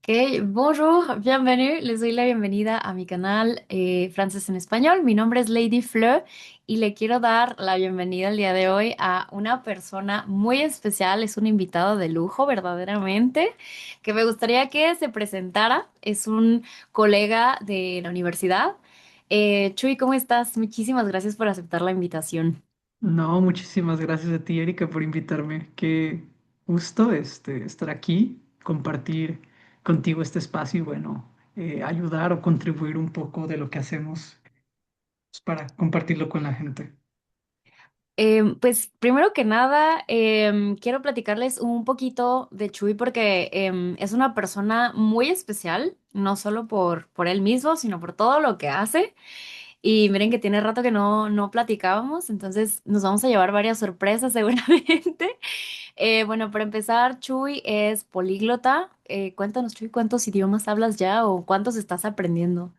Ok, bonjour, bienvenue. Les doy la bienvenida a mi canal Francés en Español. Mi nombre es Lady Fleur y le quiero dar la bienvenida el día de hoy a una persona muy especial. Es un invitado de lujo, verdaderamente, que me gustaría que se presentara. Es un colega de la universidad. Chuy, ¿cómo estás? Muchísimas gracias por aceptar la invitación. No, muchísimas gracias a ti, Erika, por invitarme. Qué gusto estar aquí, compartir contigo este espacio y bueno, ayudar o contribuir un poco de lo que hacemos pues, para compartirlo con la gente. Pues primero que nada, quiero platicarles un poquito de Chuy porque es una persona muy especial, no solo por él mismo, sino por todo lo que hace. Y miren que tiene rato que no platicábamos, entonces nos vamos a llevar varias sorpresas seguramente. Bueno, para empezar, Chuy es políglota. Cuéntanos, Chuy, ¿cuántos idiomas hablas ya o cuántos estás aprendiendo?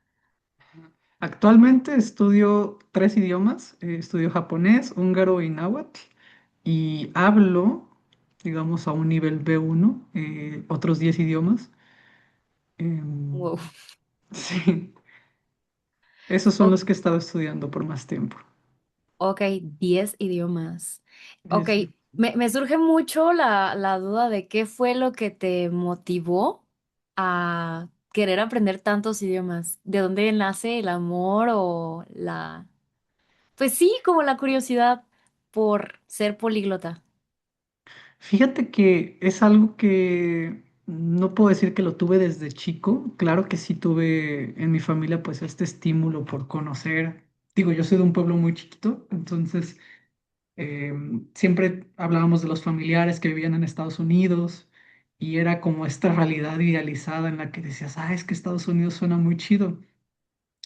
Actualmente estudio tres idiomas, estudio japonés, húngaro y náhuatl y hablo, digamos, a un nivel B1, otros 10 idiomas. Em, Wow. sí, esos son O- los que he estado estudiando por más tiempo. ok, 10 idiomas. Ok, 10. me surge mucho la duda de qué fue lo que te motivó a querer aprender tantos idiomas. ¿De dónde nace el amor o la... Pues sí, como la curiosidad por ser políglota. Fíjate que es algo que no puedo decir que lo tuve desde chico. Claro que sí tuve en mi familia pues este estímulo por conocer. Digo, yo soy de un pueblo muy chiquito, entonces eh, siempre hablábamos de los familiares que vivían en Estados Unidos y era como esta realidad idealizada en la que decías, ah, es que Estados Unidos suena muy chido.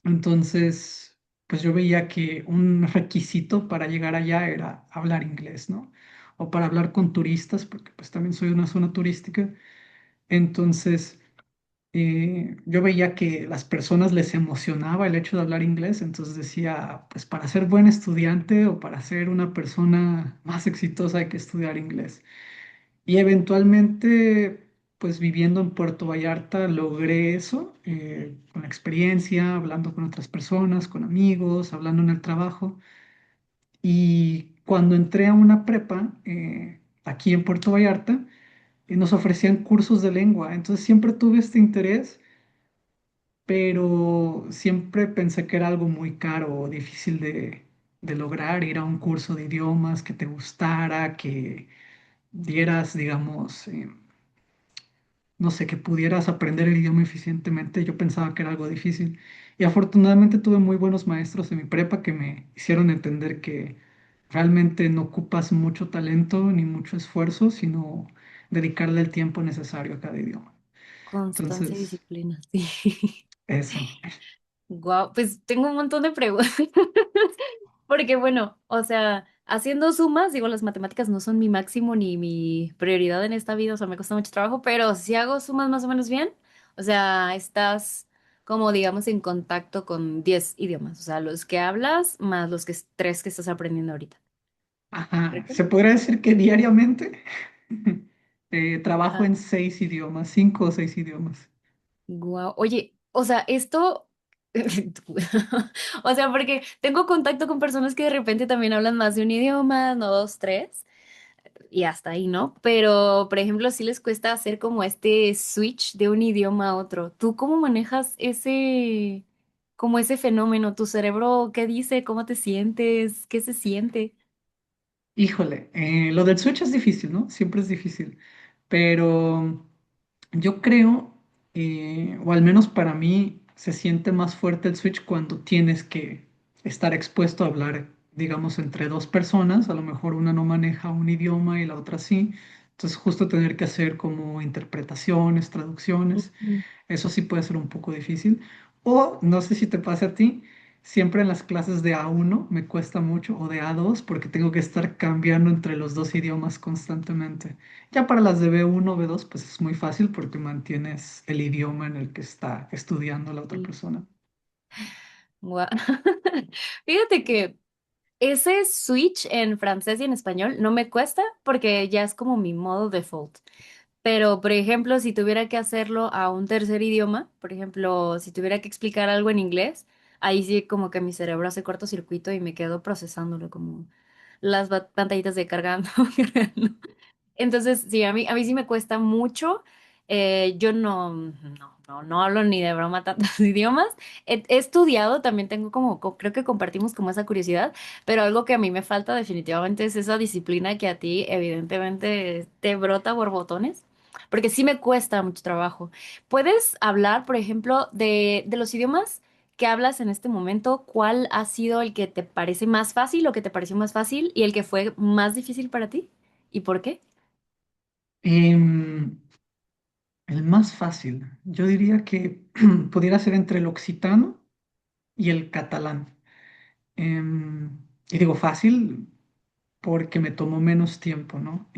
Entonces, pues yo veía que un requisito para llegar allá era hablar inglés, ¿no? O para hablar con turistas, porque pues también soy de una zona turística. Entonces, yo veía que las personas les emocionaba el hecho de hablar inglés, entonces decía, pues para ser buen estudiante o para ser una persona más exitosa hay que estudiar inglés. Y eventualmente, pues viviendo en Puerto Vallarta, logré eso, con la experiencia, hablando con otras personas, con amigos, hablando en el trabajo. Y cuando entré a una prepa, aquí en Puerto Vallarta, nos ofrecían cursos de lengua. Entonces siempre tuve este interés, pero siempre pensé que era algo muy caro o difícil de lograr, ir a un curso de idiomas que te gustara, que dieras, digamos, no sé, que pudieras aprender el idioma eficientemente, yo pensaba que era algo difícil. Y afortunadamente tuve muy buenos maestros en mi prepa que me hicieron entender que realmente no ocupas mucho talento ni mucho esfuerzo, sino dedicarle el tiempo necesario a cada idioma. Constancia y Entonces, disciplina, sí. eso. Wow, pues tengo un montón de preguntas. Porque bueno, o sea, haciendo sumas, digo, las matemáticas no son mi máximo ni mi prioridad en esta vida, o sea, me cuesta mucho trabajo, pero si hago sumas más o menos bien, o sea, estás como digamos en contacto con 10 idiomas, o sea, los que hablas más los que tres que estás aprendiendo ahorita. Ajá. ¿Correcto? Se podría decir que diariamente trabajo Ajá. en 6 idiomas, 5 o 6 idiomas. Guau. Oye, o sea, esto, o sea, porque tengo contacto con personas que de repente también hablan más de un idioma, no dos, tres, y hasta ahí, ¿no? Pero, por ejemplo, sí les cuesta hacer como este switch de un idioma a otro. ¿Tú cómo manejas como ese fenómeno? ¿Tu cerebro qué dice? ¿Cómo te sientes? ¿Qué se siente? Híjole, lo del Switch es difícil, ¿no? Siempre es difícil, pero yo creo, o al menos para mí, se siente más fuerte el Switch cuando tienes que estar expuesto a hablar, digamos, entre dos personas, a lo mejor una no maneja un idioma y la otra sí, entonces justo tener que hacer como interpretaciones, traducciones. Ujú. Eso sí puede ser un poco difícil. O no sé si te pasa a ti, siempre en las clases de A1 me cuesta mucho o de A2 porque tengo que estar cambiando entre los dos idiomas constantemente. Ya para las de B1 B2 pues es muy fácil porque mantienes el idioma en el que está estudiando la otra Sí. persona. Guau. Fíjate que ese switch en francés y en español no me cuesta porque ya es como mi modo default. Pero, por ejemplo, si tuviera que hacerlo a un tercer idioma, por ejemplo, si tuviera que explicar algo en inglés, ahí sí como que mi cerebro hace cortocircuito y me quedo procesándolo como las pantallitas de cargando. cargando. Entonces, sí, a mí sí me cuesta mucho. Yo no hablo ni de broma tantos idiomas. He estudiado, también tengo como, creo que compartimos como esa curiosidad, pero algo que a mí me falta definitivamente es esa disciplina que a ti evidentemente te brota borbotones, porque sí me cuesta mucho trabajo. ¿Puedes hablar, por ejemplo, de los idiomas que hablas en este momento? ¿Cuál ha sido el que te parece más fácil o que te pareció más fácil y el que fue más difícil para ti? ¿Y por qué? Em, el más fácil, yo diría que pudiera ser entre el occitano y el catalán. Y digo fácil porque me tomó menos tiempo, ¿no?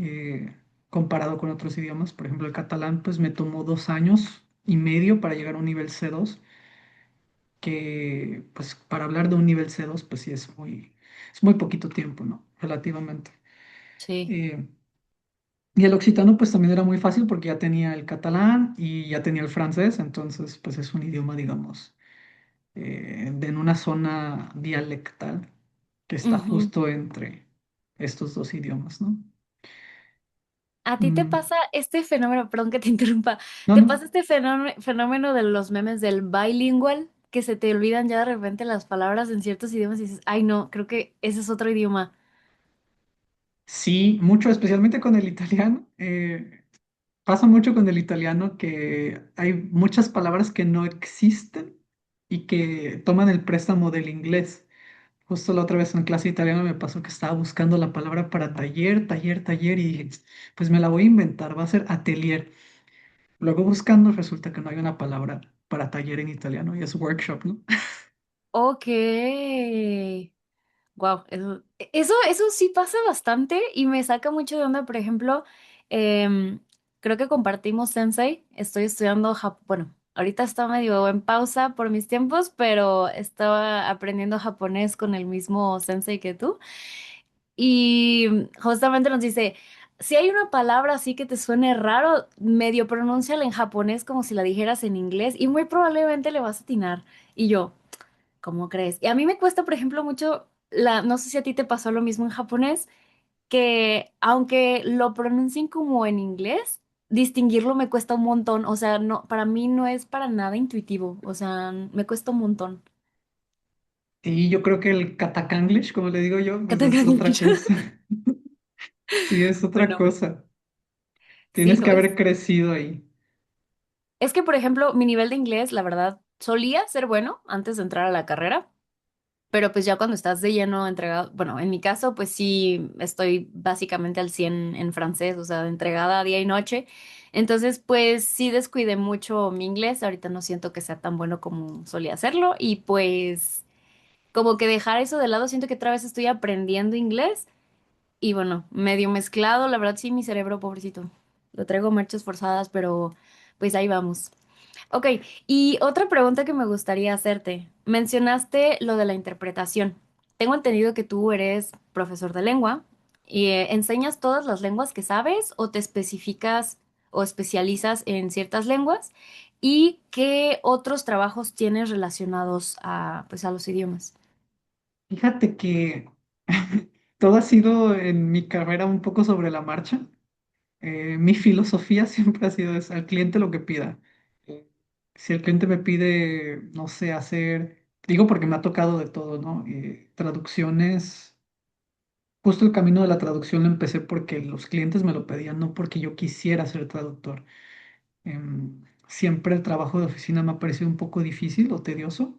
Comparado con otros idiomas, por ejemplo, el catalán, pues me tomó 2 años y medio para llegar a un nivel C2, que pues para hablar de un nivel C2, pues sí es muy poquito tiempo, ¿no? Relativamente. Sí. Eh, y el occitano, pues también era muy fácil porque ya tenía el catalán y ya tenía el francés, entonces, pues es un idioma, digamos, en una zona dialectal que está Ujú. justo entre estos dos idiomas, ¿no? ¿A ti te Mm, pasa este fenómeno, perdón que te interrumpa, no, te no. pasa este fenómeno de los memes del bilingual, que se te olvidan ya de repente las palabras en ciertos idiomas y dices, ay no, creo que ese es otro idioma? Sí, mucho, especialmente con el italiano. Pasa mucho con el italiano que hay muchas palabras que no existen y que toman el préstamo del inglés. Justo la otra vez en clase de italiano me pasó que estaba buscando la palabra para taller, taller, taller y dije, pues me la voy a inventar, va a ser atelier. Luego buscando resulta que no hay una palabra para taller en italiano y es workshop, ¿no? Ok. Wow, eso sí pasa bastante y me saca mucho de onda, por ejemplo, em, creo que compartimos Sensei, estoy estudiando, bueno, ahorita está medio en pausa por mis tiempos, pero estaba aprendiendo japonés con el mismo Sensei que tú y justamente nos dice, si hay una palabra así que te suene raro, medio pronúnciala en japonés como si la dijeras en inglés y muy probablemente le vas a atinar. Y yo... ¿Cómo crees? Y a mí me cuesta, por ejemplo, mucho, no sé si a ti te pasó lo mismo en japonés, que aunque lo pronuncien como en inglés, distinguirlo me cuesta un montón. O sea, no, para mí no es para nada intuitivo. O sea, me cuesta un montón. Y yo creo que el katakanglish, como le digo yo, pues es otra Katakanglish. cosa. Sí, es otra Bueno, cosa. sí Tienes lo que es. haber crecido ahí. Es que, por ejemplo, mi nivel de inglés, la verdad, solía ser bueno antes de entrar a la carrera. Pero pues ya cuando estás de lleno entregado, bueno, en mi caso pues sí estoy básicamente al 100 en francés, o sea, entregada día y noche. Entonces pues sí descuidé mucho mi inglés, ahorita no siento que sea tan bueno como solía hacerlo y pues como que dejar eso de lado, siento que otra vez estoy aprendiendo inglés y bueno, medio mezclado, la verdad sí, mi cerebro, pobrecito, lo traigo marchas forzadas, pero pues ahí vamos. Ok, y otra pregunta que me gustaría hacerte. Mencionaste lo de la interpretación. Tengo entendido que tú eres profesor de lengua y enseñas todas las lenguas que sabes o te especificas o especializas en ciertas lenguas y qué otros trabajos tienes relacionados a, pues, a los idiomas. Fíjate que todo ha sido en mi carrera un poco sobre la marcha. Mi filosofía siempre ha sido es al cliente lo que pida. Eh, Si el cliente me pide, no sé, hacer, digo porque me ha tocado de todo, ¿no? Traducciones, justo el camino de la traducción lo empecé porque los clientes me lo pedían, no porque yo quisiera ser traductor. Siempre el trabajo de oficina me ha parecido un poco difícil o tedioso.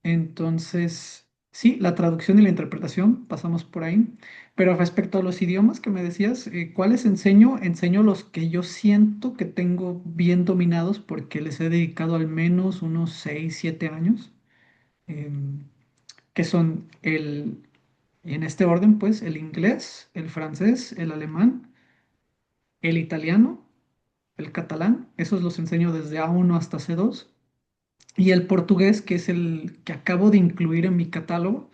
Entonces, sí, la traducción y la interpretación, pasamos por ahí. Pero respecto a los idiomas que me decías, ¿cuáles enseño? Enseño los que yo siento que tengo bien dominados porque les he dedicado al menos unos 6 7 años, em, que son y en este orden, pues, el inglés, el francés, el alemán, el italiano, el catalán, esos los enseño desde A1 hasta C2, y el portugués, que es el que acabo de incluir en mi catálogo.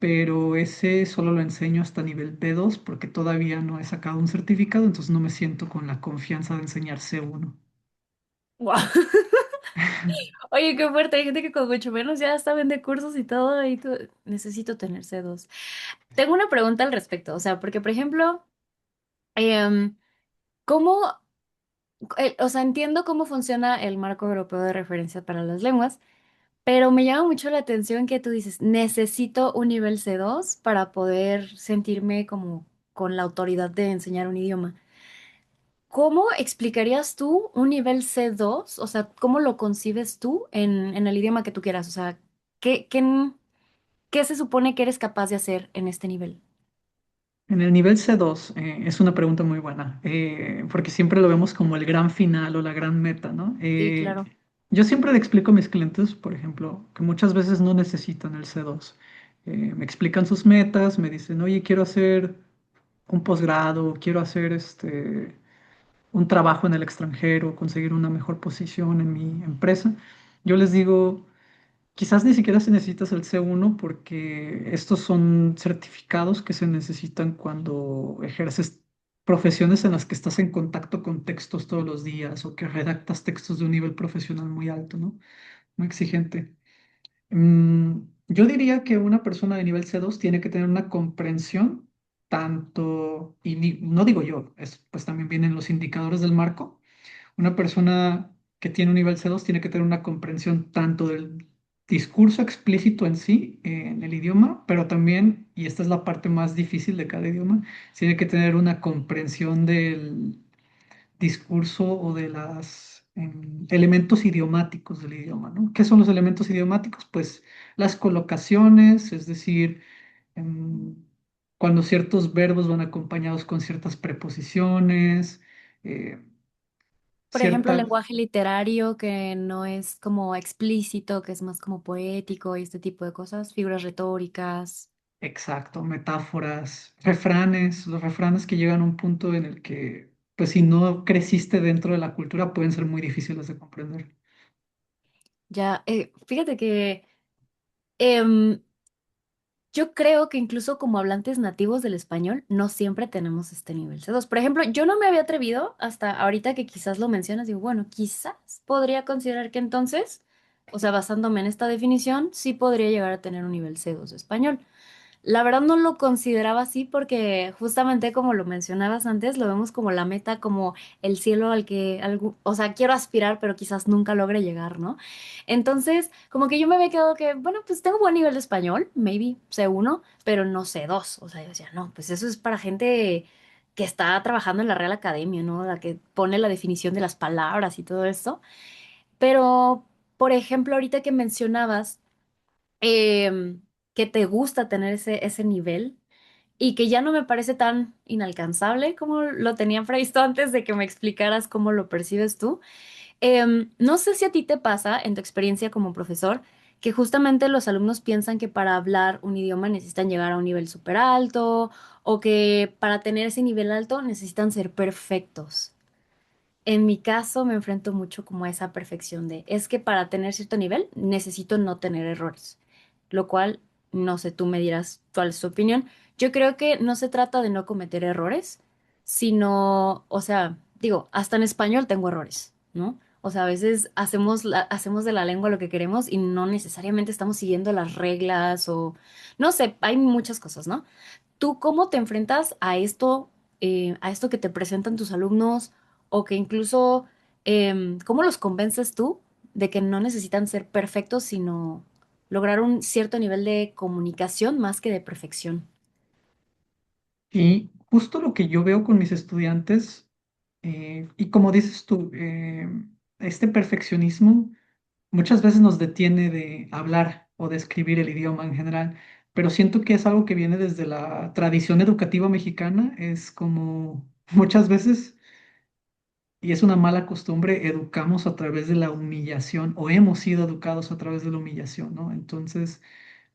pero ese solo lo enseño hasta nivel B2 porque todavía no he sacado un certificado, entonces no me siento con la confianza de enseñar C1. Wow. Oye, qué fuerte. Hay gente que con mucho menos ya está vende cursos y todo. Y necesito tener C2. Tengo una pregunta al respecto. O sea, porque, por ejemplo, em, ¿cómo, o sea, entiendo cómo funciona el marco europeo de referencia para las lenguas, pero me llama mucho la atención que tú dices, necesito un nivel C2 para poder sentirme como con la autoridad de enseñar un idioma. ¿Cómo explicarías tú un nivel C2? O sea, ¿cómo lo concibes tú en el idioma que tú quieras? O sea, ¿qué se supone que eres capaz de hacer en este nivel? En el nivel C2 es una pregunta muy buena, porque siempre lo vemos como el gran final o la gran meta, ¿no? Sí, claro. Yo siempre le explico a mis clientes, por ejemplo, que muchas veces no necesitan el C2. Me explican sus metas, me dicen, oye, quiero hacer un posgrado, quiero hacer un trabajo en el extranjero, conseguir una mejor posición en mi empresa. Yo les digo, quizás ni siquiera se necesitas el C1 porque estos son certificados que se necesitan cuando ejerces profesiones en las que estás en contacto con textos todos los días o que redactas textos de un nivel profesional muy alto, ¿no? Muy exigente. Yo diría que una persona de nivel C2 tiene que tener una comprensión tanto, y no digo yo, pues también vienen los indicadores del marco. Una persona que tiene un nivel C2 tiene que tener una comprensión tanto del discurso explícito en sí, en el idioma, pero también, y esta es la parte más difícil de cada idioma, tiene que tener una comprensión del discurso o de los elementos idiomáticos del idioma, ¿no? ¿Qué son los elementos idiomáticos? Pues las colocaciones, es decir, em, cuando ciertos verbos van acompañados con ciertas preposiciones, eh, Por ejemplo, el cierta, lenguaje literario que no es como explícito, que es más como poético y este tipo de cosas, figuras retóricas. exacto, metáforas, refranes, los refranes que llegan a un punto en el que, pues si no creciste dentro de la cultura, pueden ser muy difíciles de comprender. Ya, fíjate que em, yo creo que incluso como hablantes nativos del español, no siempre tenemos este nivel C2. Por ejemplo, yo no me había atrevido hasta ahorita que quizás lo mencionas, digo, bueno, quizás podría considerar que entonces, o sea, basándome en esta definición, sí podría llegar a tener un nivel C2 de español. La verdad no lo consideraba así porque justamente como lo mencionabas antes, lo vemos como la meta, como el cielo al que, o sea, quiero aspirar, pero quizás nunca logre llegar, ¿no? Entonces, como que yo me había quedado que, bueno, pues tengo buen nivel de español, maybe C1, pero no C2. O sea, yo decía, no, pues eso es para gente que está trabajando en la Real Academia, ¿no? La que pone la definición de las palabras y todo esto. Pero, por ejemplo, ahorita que mencionabas que te gusta tener ese nivel y que ya no me parece tan inalcanzable como lo tenía previsto antes de que me explicaras cómo lo percibes tú. No sé si a ti te pasa en tu experiencia como profesor que justamente los alumnos piensan que para hablar un idioma necesitan llegar a un nivel súper alto o que para tener ese nivel alto necesitan ser perfectos. En mi caso me enfrento mucho como a esa perfección de, es que para tener cierto nivel necesito no tener errores, lo cual, no sé, tú me dirás cuál es tu opinión. Yo creo que no se trata de no cometer errores, sino, o sea, digo, hasta en español tengo errores, ¿no? O sea, a veces hacemos de la lengua lo que queremos y no necesariamente estamos siguiendo las reglas o, no sé, hay muchas cosas, ¿no? ¿Tú cómo te enfrentas a esto que te presentan tus alumnos o que incluso, cómo los convences tú de que no necesitan ser perfectos, sino lograr un cierto nivel de comunicación más que de perfección? Y justo lo que yo veo con mis estudiantes, y como dices tú, este perfeccionismo muchas veces nos detiene de hablar o de escribir el idioma en general, pero siento que es algo que viene desde la tradición educativa mexicana, es como muchas veces, y es una mala costumbre, educamos a través de la humillación o hemos sido educados a través de la humillación, ¿no? Entonces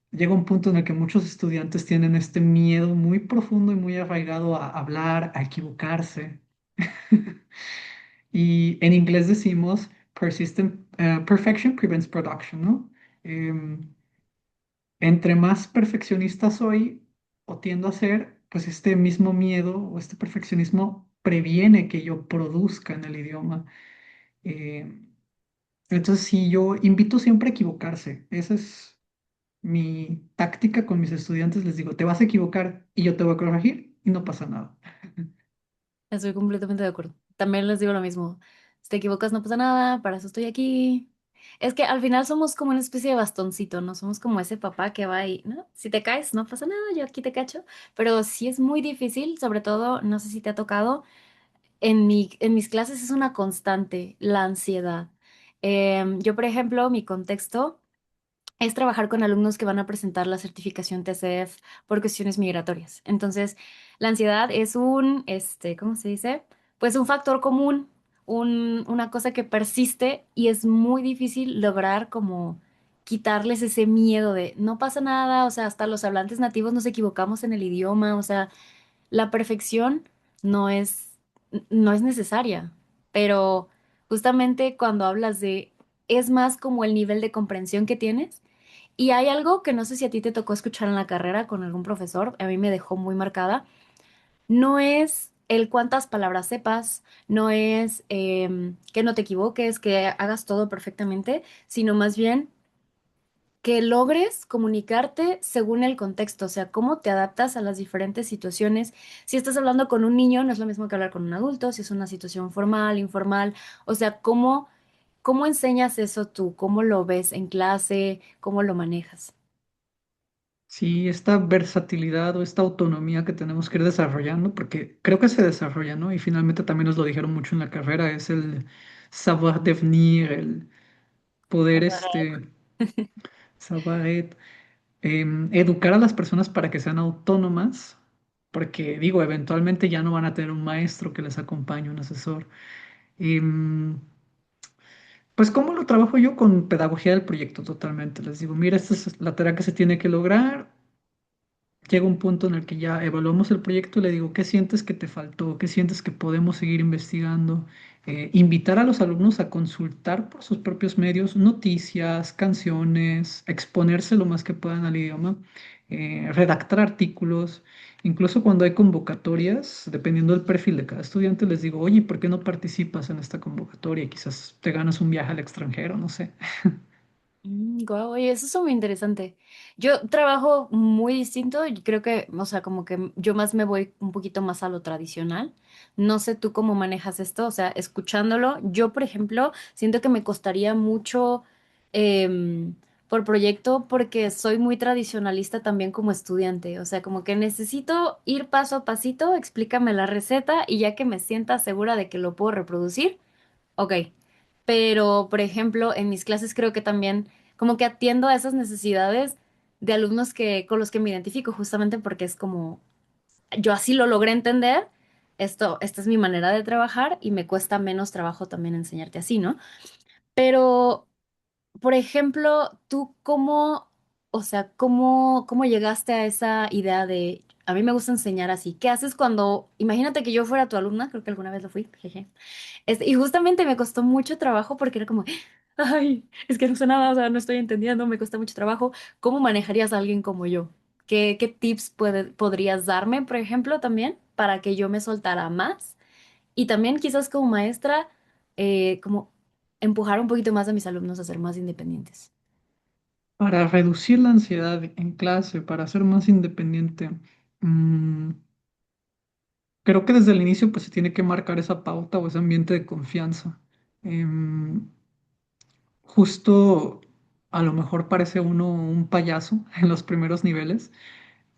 llega un punto en el que muchos estudiantes tienen este miedo muy profundo y muy arraigado a hablar, a equivocarse. Y en inglés decimos perfection prevents production, ¿no? Em, entre más perfeccionista soy o tiendo a ser, pues este mismo miedo o este perfeccionismo previene que yo produzca en el idioma. Eh, entonces, sí, yo invito siempre a equivocarse. Esa es mi táctica con mis estudiantes. Les digo, te vas a equivocar y yo te voy a corregir y no pasa nada. Estoy completamente de acuerdo. También les digo lo mismo. Si te equivocas, no pasa nada, para eso estoy aquí. Es que al final somos como una especie de bastoncito, ¿no? Somos como ese papá que va y, ¿no? Si te caes, no pasa nada, yo aquí te cacho. Pero sí es muy difícil, sobre todo, no sé si te ha tocado, en mis clases es una constante, la ansiedad. Yo, por ejemplo, mi contexto es trabajar con alumnos que van a presentar la certificación TCF por cuestiones migratorias. Entonces, la ansiedad es ¿cómo se dice? Pues un factor común, una cosa que persiste y es muy difícil lograr como quitarles ese miedo de no pasa nada, o sea, hasta los hablantes nativos nos equivocamos en el idioma, o sea, la perfección no es, no es necesaria, pero justamente cuando hablas de, es más como el nivel de comprensión que tienes. Y hay algo que no sé si a ti te tocó escuchar en la carrera con algún profesor, a mí me dejó muy marcada. No es el cuántas palabras sepas, no es que no te equivoques, que hagas todo perfectamente, sino más bien que logres comunicarte según el contexto, o sea, cómo te adaptas a las diferentes situaciones. Si estás hablando con un niño, no es lo mismo que hablar con un adulto, si es una situación formal, informal, o sea, cómo enseñas eso tú, cómo lo ves en clase, cómo lo manejas. Sí, esta versatilidad o esta autonomía que tenemos que ir desarrollando, porque creo que se desarrolla, ¿no? Y finalmente también nos lo dijeron mucho en la carrera, es el savoir devenir, el poder, savoir educar a las personas para que sean autónomas, porque digo, eventualmente ya no van a tener un maestro que les acompañe, un asesor. Em, pues, ¿cómo lo trabajo yo con pedagogía del proyecto totalmente? Les digo, mira, esta es la tarea que se tiene que lograr. Llega un punto en el que ya evaluamos el proyecto y le digo, ¿qué sientes que te faltó? ¿Qué sientes que podemos seguir investigando? Invitar a los alumnos a consultar por sus propios medios noticias, canciones, exponerse lo más que puedan al idioma, redactar artículos. Incluso cuando hay convocatorias, dependiendo del perfil de cada estudiante, les digo, oye, ¿por qué no participas en esta convocatoria? Quizás te ganas un viaje al extranjero, no sé. Guau, oye, eso es muy interesante. Yo trabajo muy distinto y creo que, o sea, como que yo más me voy un poquito más a lo tradicional. No sé tú cómo manejas esto, o sea, escuchándolo, yo, por ejemplo, siento que me costaría mucho por proyecto porque soy muy tradicionalista también como estudiante, o sea, como que necesito ir paso a pasito, explícame la receta y ya que me sienta segura de que lo puedo reproducir. Ok, pero por ejemplo, en mis clases creo que también como que atiendo a esas necesidades de alumnos con los que me identifico justamente porque es como, yo así lo logré entender, esta es mi manera de trabajar y me cuesta menos trabajo también enseñarte así, ¿no? Pero por ejemplo, ¿tú cómo, o sea, cómo llegaste a esa idea de, a mí me gusta enseñar así? ¿Qué haces cuando, imagínate que yo fuera tu alumna, creo que alguna vez lo fui, jeje. Y justamente me costó mucho trabajo porque era como, ay, es que no sé nada, o sea, no estoy entendiendo, me cuesta mucho trabajo. ¿Cómo manejarías a alguien como yo? ¿Qué tips podrías darme, por ejemplo, también para que yo me soltara más? Y también quizás como maestra, como empujar un poquito más a mis alumnos a ser más independientes. Para reducir la ansiedad en clase, para ser más independiente, mm, creo que desde el inicio pues se tiene que marcar esa pauta o ese ambiente de confianza. Em, Justo a lo mejor parece uno un payaso en los primeros niveles,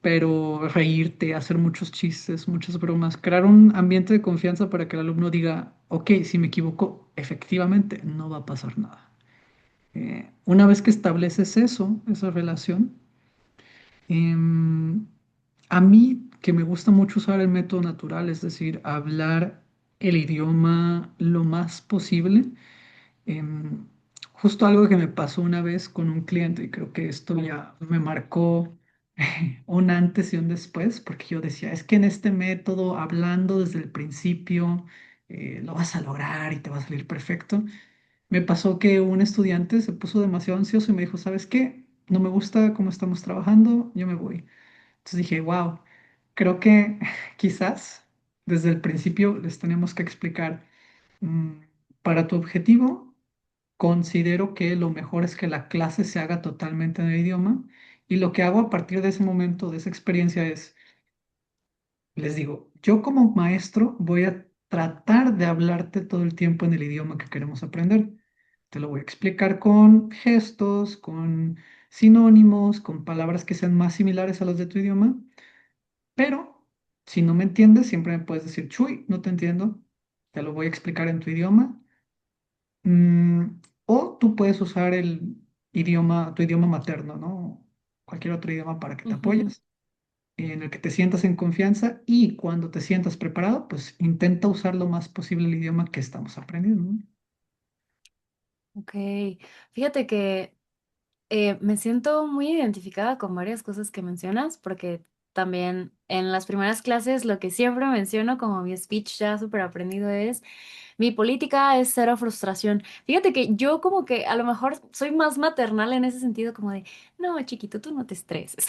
pero reírte, hacer muchos chistes, muchas bromas, crear un ambiente de confianza para que el alumno diga, ok, si me equivoco, efectivamente no va a pasar nada. Una vez que estableces eso, esa relación, Em, a mí, que me gusta mucho usar el método natural, es decir, hablar el idioma lo más posible. em, Justo algo que me pasó una vez con un cliente, y creo que esto ya me marcó un antes y un después, porque yo decía, es que en este método, hablando desde el principio, lo vas a lograr y te va a salir perfecto. Me pasó que un estudiante se puso demasiado ansioso y me dijo, ¿sabes qué? no me gusta cómo estamos trabajando, yo me voy. Entonces dije, wow, creo que quizás desde el principio les tenemos que explicar, mm, para tu objetivo, considero que lo mejor es que la clase se haga totalmente en el idioma y lo que hago a partir de ese momento, de esa experiencia es, les digo, yo como maestro voy a tratar de hablarte todo el tiempo en el idioma que queremos aprender. Te lo voy a explicar con gestos, con sinónimos, con palabras que sean más similares a las de tu idioma, pero si no me entiendes, siempre me puedes decir, Chuy, no te entiendo, te lo voy a explicar en tu idioma. O tú puedes usar el idioma, tu idioma materno, ¿no? Cualquier otro idioma para que te Ujú. apoyes, en el que te sientas en confianza y cuando te sientas preparado, pues intenta usar lo más posible el idioma que estamos aprendiendo, ¿no? Ok, fíjate que me siento muy identificada con varias cosas que mencionas, porque también en las primeras clases lo que siempre menciono como mi speech ya súper aprendido es, mi política es cero frustración. Fíjate que yo como que a lo mejor soy más maternal en ese sentido, como de, no, chiquito, tú no te estreses.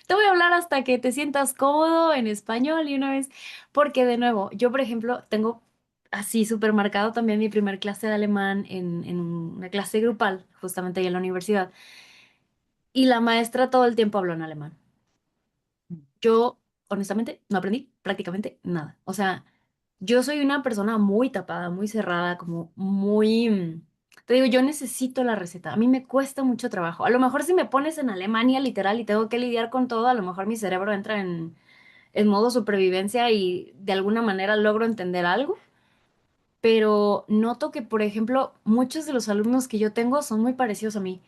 Te voy a hablar hasta que te sientas cómodo en español y una vez, porque de nuevo, yo por ejemplo tengo así súper marcado también mi primer clase de alemán en una clase grupal, justamente ahí en la universidad, y la maestra todo el tiempo habló en alemán. Yo, honestamente, no aprendí prácticamente nada. O sea, yo soy una persona muy tapada, muy cerrada, como muy... Te digo, yo necesito la receta. A mí me cuesta mucho trabajo. A lo mejor si me pones en Alemania literal y tengo que lidiar con todo, a lo mejor mi cerebro entra en modo supervivencia y de alguna manera logro entender algo. Pero noto que, por ejemplo, muchos de los alumnos que yo tengo son muy parecidos a mí.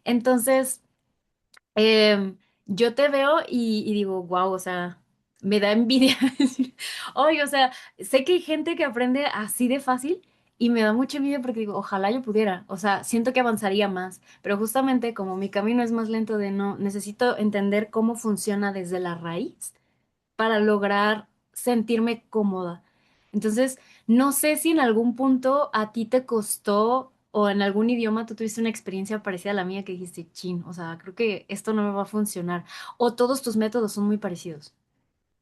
Entonces, Em, yo te veo y digo, wow, o sea, me da envidia decir, oye, o sea, sé que hay gente que aprende así de fácil y me da mucha envidia porque digo, ojalá yo pudiera, o sea, siento que avanzaría más, pero justamente como mi camino es más lento de no, necesito entender cómo funciona desde la raíz para lograr sentirme cómoda. Entonces, no sé si en algún punto a ti te costó o en algún idioma tú tuviste una experiencia parecida a la mía que dijiste, chin, o sea, creo que esto no me va a funcionar. O todos tus métodos son muy parecidos.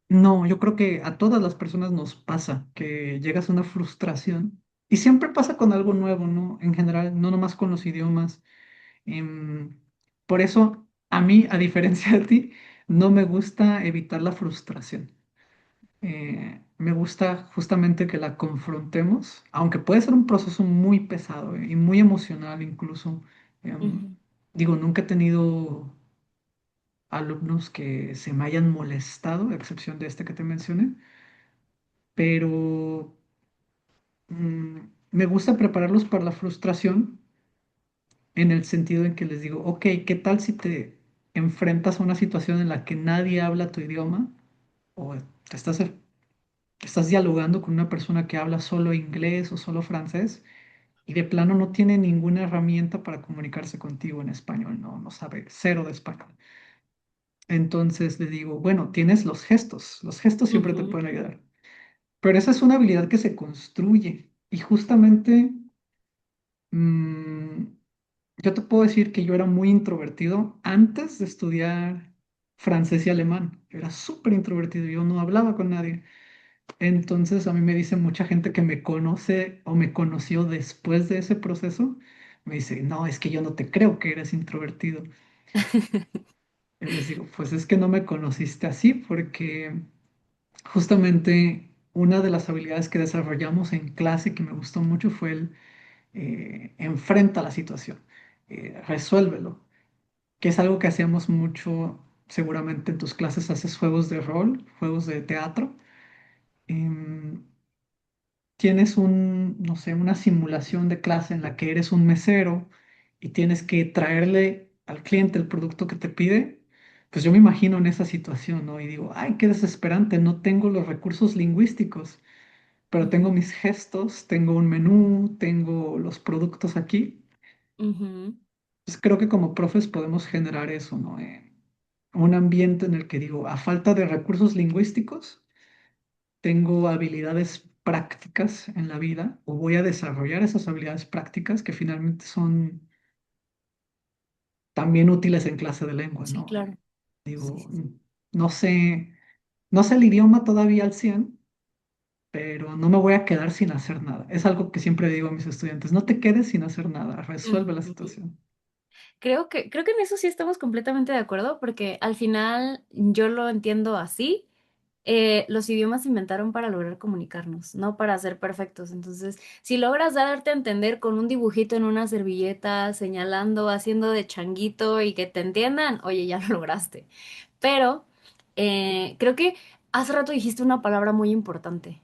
No, yo creo que a todas las personas nos pasa que llegas a una frustración y siempre pasa con algo nuevo, ¿no? En general, no nomás con los idiomas. Em, por eso, a mí, a diferencia de ti, no me gusta evitar la frustración. Me gusta justamente que la confrontemos, aunque puede ser un proceso muy pesado, y muy emocional incluso. Em, Ujú, Digo, nunca he tenido alumnos que se me hayan molestado, a excepción de este que te mencioné, pero me gusta prepararlos para la frustración en el sentido en que les digo, ok, ¿qué tal si te enfrentas a una situación en la que nadie habla tu idioma o estás dialogando con una persona que habla solo inglés o solo francés y de plano no tiene ninguna herramienta para comunicarse contigo en español, no sabe cero de español? Entonces le digo, bueno, tienes los gestos siempre te ujú, pueden ayudar, pero esa es una habilidad que se construye y justamente mm, yo te puedo decir que yo era muy introvertido antes de estudiar francés y alemán. Yo era súper introvertido, yo no hablaba con nadie. Entonces a mí me dice mucha gente que me conoce o me conoció después de ese proceso, me dice, no, es que yo no te creo que eres introvertido. Yo les digo, pues es que no me conociste así porque justamente una de las habilidades que desarrollamos en clase que me gustó mucho fue el enfrenta la situación, resuélvelo, que es algo que hacíamos mucho, seguramente en tus clases haces juegos de rol, juegos de teatro. em, Tienes no sé, una simulación de clase en la que eres un mesero y tienes que traerle al cliente el producto que te pide, pues yo me imagino en esa situación, ¿no? Y digo, ay, qué desesperante, no tengo los recursos lingüísticos, pero tengo ujú, mis gestos, tengo un menú, tengo los productos aquí. ujú, Pues creo que como profes podemos generar eso, ¿no? Un ambiente en el que digo, a falta de recursos lingüísticos, tengo habilidades prácticas en la vida o voy a desarrollar esas habilidades prácticas que finalmente son también útiles en clase de lengua, Sí, ¿no? claro. Sí, Digo, sí, sí. no sé, no sé el idioma todavía al 100, pero no me voy a quedar sin hacer nada. Es algo que siempre digo a mis estudiantes, no te quedes sin hacer nada, resuelve la Ujú. situación. Creo que en eso sí estamos completamente de acuerdo, porque al final yo lo entiendo así. Los idiomas se inventaron para lograr comunicarnos, no para ser perfectos. Entonces, si logras darte a entender con un dibujito en una servilleta, señalando, haciendo de changuito y que te entiendan, oye, ya lo lograste. Pero creo que hace rato dijiste una palabra muy importante,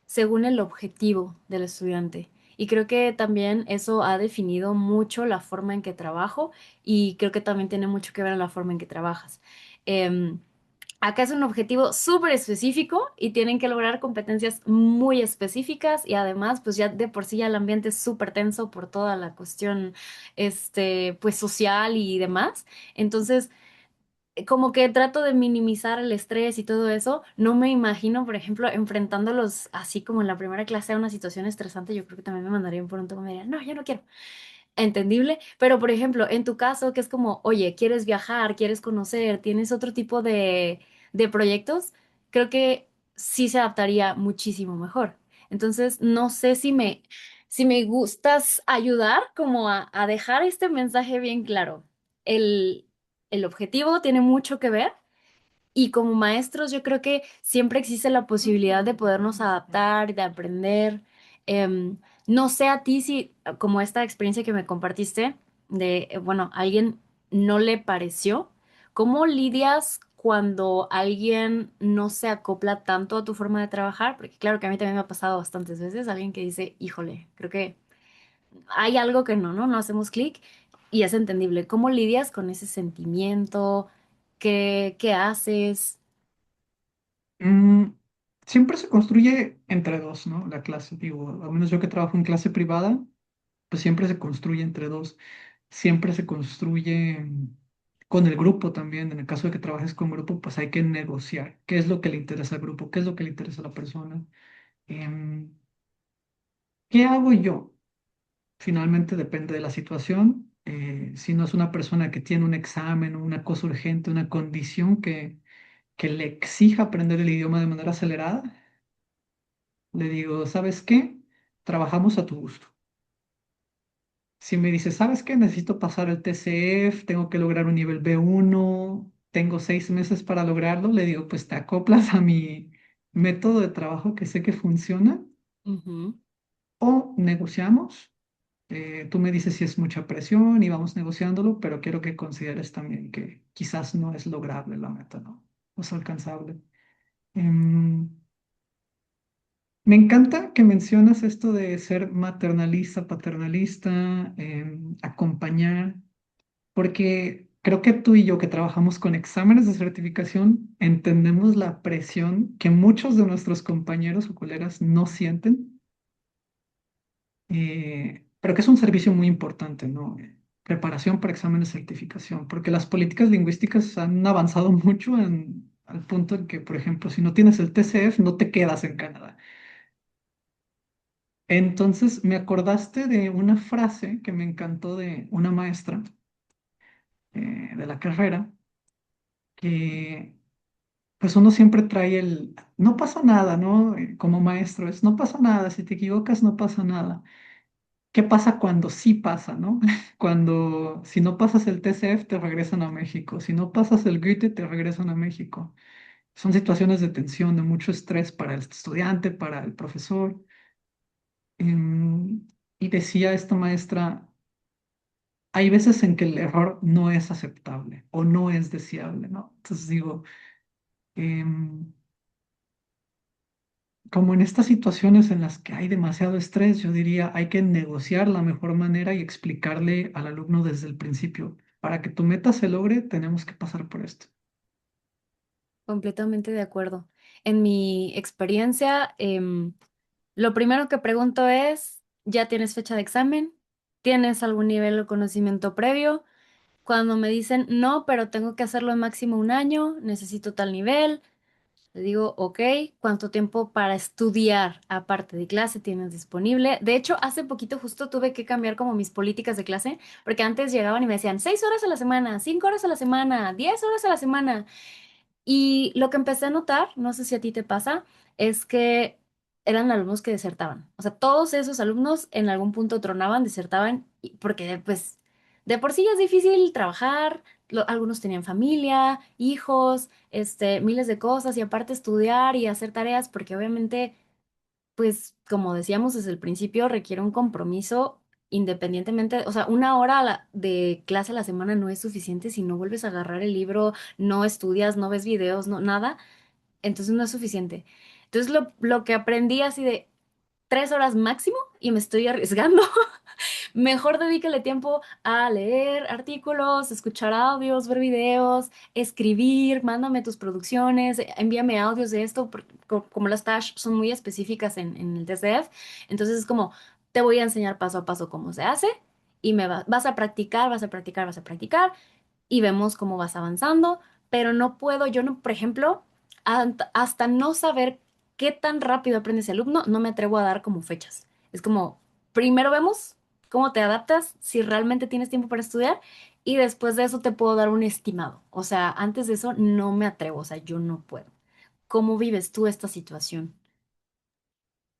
según el objetivo del estudiante. Y creo que también eso ha definido mucho la forma en que trabajo y creo que también tiene mucho que ver en la forma en que trabajas. Em, Acá es un objetivo súper específico y tienen que lograr competencias muy específicas y además, pues ya de por sí ya el ambiente es súper tenso por toda la cuestión, pues social y demás. Entonces, como que trato de minimizar el estrés y todo eso. No me imagino, por ejemplo, enfrentándolos así como en la primera clase a una situación estresante. Yo creo que también me mandarían por un toque y me dirían, no, yo no quiero. Entendible, pero por ejemplo, en tu caso, que es como, oye, quieres viajar, quieres conocer, tienes otro tipo de proyectos, creo que sí se adaptaría muchísimo mejor. Entonces, no sé si me gustas ayudar como a dejar este mensaje bien claro. El, el objetivo tiene mucho que ver y como maestros, yo creo que siempre existe la posibilidad de podernos adaptar, de aprender. Em, no sé a ti si, como esta experiencia que me compartiste, bueno, a alguien no le pareció, ¿cómo lidias cuando alguien no se acopla tanto a tu forma de trabajar? Porque claro que a mí también me ha pasado bastantes veces, alguien que dice, híjole, creo que hay algo que no, ¿no? No hacemos clic y es entendible. ¿Cómo lidias con ese sentimiento? ¿Qué haces? Mm, siempre se construye entre dos, ¿no? La clase, digo, al menos yo que trabajo en clase privada, pues siempre se construye entre dos. Siempre se construye con el grupo también. En el caso de que trabajes con grupo, pues hay que negociar. ¿Qué es lo que le interesa al grupo? ¿Qué es lo que le interesa a la persona? Em, ¿Qué hago yo? Finalmente depende de la situación. Si no es una persona que tiene un examen o una cosa urgente, una condición que le exija aprender el idioma de manera acelerada, le digo, ¿sabes qué? Trabajamos a tu gusto. Si me dice, ¿sabes qué? Necesito pasar el TCF, tengo que lograr un nivel B1, tengo 6 meses para lograrlo, le digo, pues te acoplas a mi método de trabajo que sé que funciona Ujú. o negociamos. Tú me dices si es mucha presión y vamos negociándolo, pero quiero que consideres también que quizás no es lograble la meta, ¿no? No es alcanzable. Em, Me encanta que mencionas esto de ser maternalista, paternalista, acompañar, porque creo que tú y yo que trabajamos con exámenes de certificación entendemos la presión que muchos de nuestros compañeros o colegas no sienten, pero que es un servicio muy importante, ¿no? Preparación para exámenes de certificación, porque las políticas lingüísticas han avanzado mucho al punto en que, por ejemplo, si no tienes el TCF, no te quedas en Canadá. Entonces me acordaste de una frase que me encantó de una maestra de la carrera, que pues uno siempre trae no pasa nada, ¿no? Como maestro es, no pasa nada, si te equivocas no pasa nada. ¿Qué pasa cuando sí pasa, ¿no? Cuando si no pasas el TCF te regresan a México, si no pasas el GRITE te regresan a México. Son situaciones de tensión, de mucho estrés para el estudiante, para el profesor. Y decía esta maestra, hay veces en que el error no es aceptable o no es deseable, ¿no? Entonces digo, em, como en estas situaciones en las que hay demasiado estrés, yo diría, hay que negociar la mejor manera y explicarle al alumno desde el principio, para que tu meta se logre, tenemos que pasar por esto. Completamente de acuerdo. En mi experiencia, lo primero que pregunto es, ¿ya tienes fecha de examen? ¿Tienes algún nivel de conocimiento previo? Cuando me dicen, no, pero tengo que hacerlo en máximo un año, necesito tal nivel. Le digo, ok, ¿cuánto tiempo para estudiar aparte de clase tienes disponible? De hecho, hace poquito justo tuve que cambiar como mis políticas de clase, porque antes llegaban y me decían 6 horas a la semana, 5 horas a la semana, 10 horas a la semana. Y lo que empecé a notar, no sé si a ti te pasa, es que eran alumnos que desertaban. O sea, todos esos alumnos en algún punto tronaban, desertaban, porque pues de por sí ya es difícil trabajar, algunos tenían familia, hijos, miles de cosas y aparte estudiar y hacer tareas, porque obviamente, pues como decíamos desde el principio, requiere un compromiso independientemente, o sea, una hora de clase a la semana no es suficiente si no vuelves a agarrar el libro, no estudias, no ves videos, no, nada, entonces no es suficiente. Entonces lo que aprendí así de 3 horas máximo y me estoy arriesgando. Mejor dedícale tiempo a leer artículos, escuchar audios, ver videos, escribir, mándame tus producciones, envíame audios de esto, porque como las TASH son muy específicas en el TCF, entonces es como, te voy a enseñar paso a paso cómo se hace y vas a practicar, vas a practicar, vas a practicar y vemos cómo vas avanzando, pero no puedo, yo no, por ejemplo, hasta no saber qué tan rápido aprende ese alumno, no me atrevo a dar como fechas. Es como, primero vemos cómo te adaptas, si realmente tienes tiempo para estudiar, y después de eso te puedo dar un estimado. O sea, antes de eso no me atrevo, o sea, yo no puedo. ¿Cómo vives tú esta situación?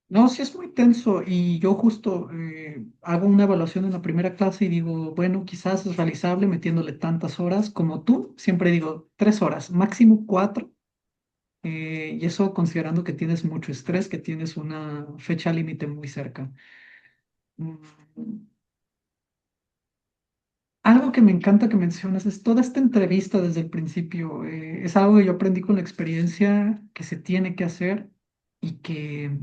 No, sí es muy tenso y yo justo hago una evaluación en la primera clase y digo, bueno, quizás es realizable metiéndole tantas horas como tú. Siempre digo 3 horas, máximo 4. Y eso considerando que tienes mucho estrés, que tienes una fecha límite muy cerca. Mm, Algo que me encanta que mencionas es toda esta entrevista desde el principio. Es algo que yo aprendí con la experiencia que se tiene que hacer y que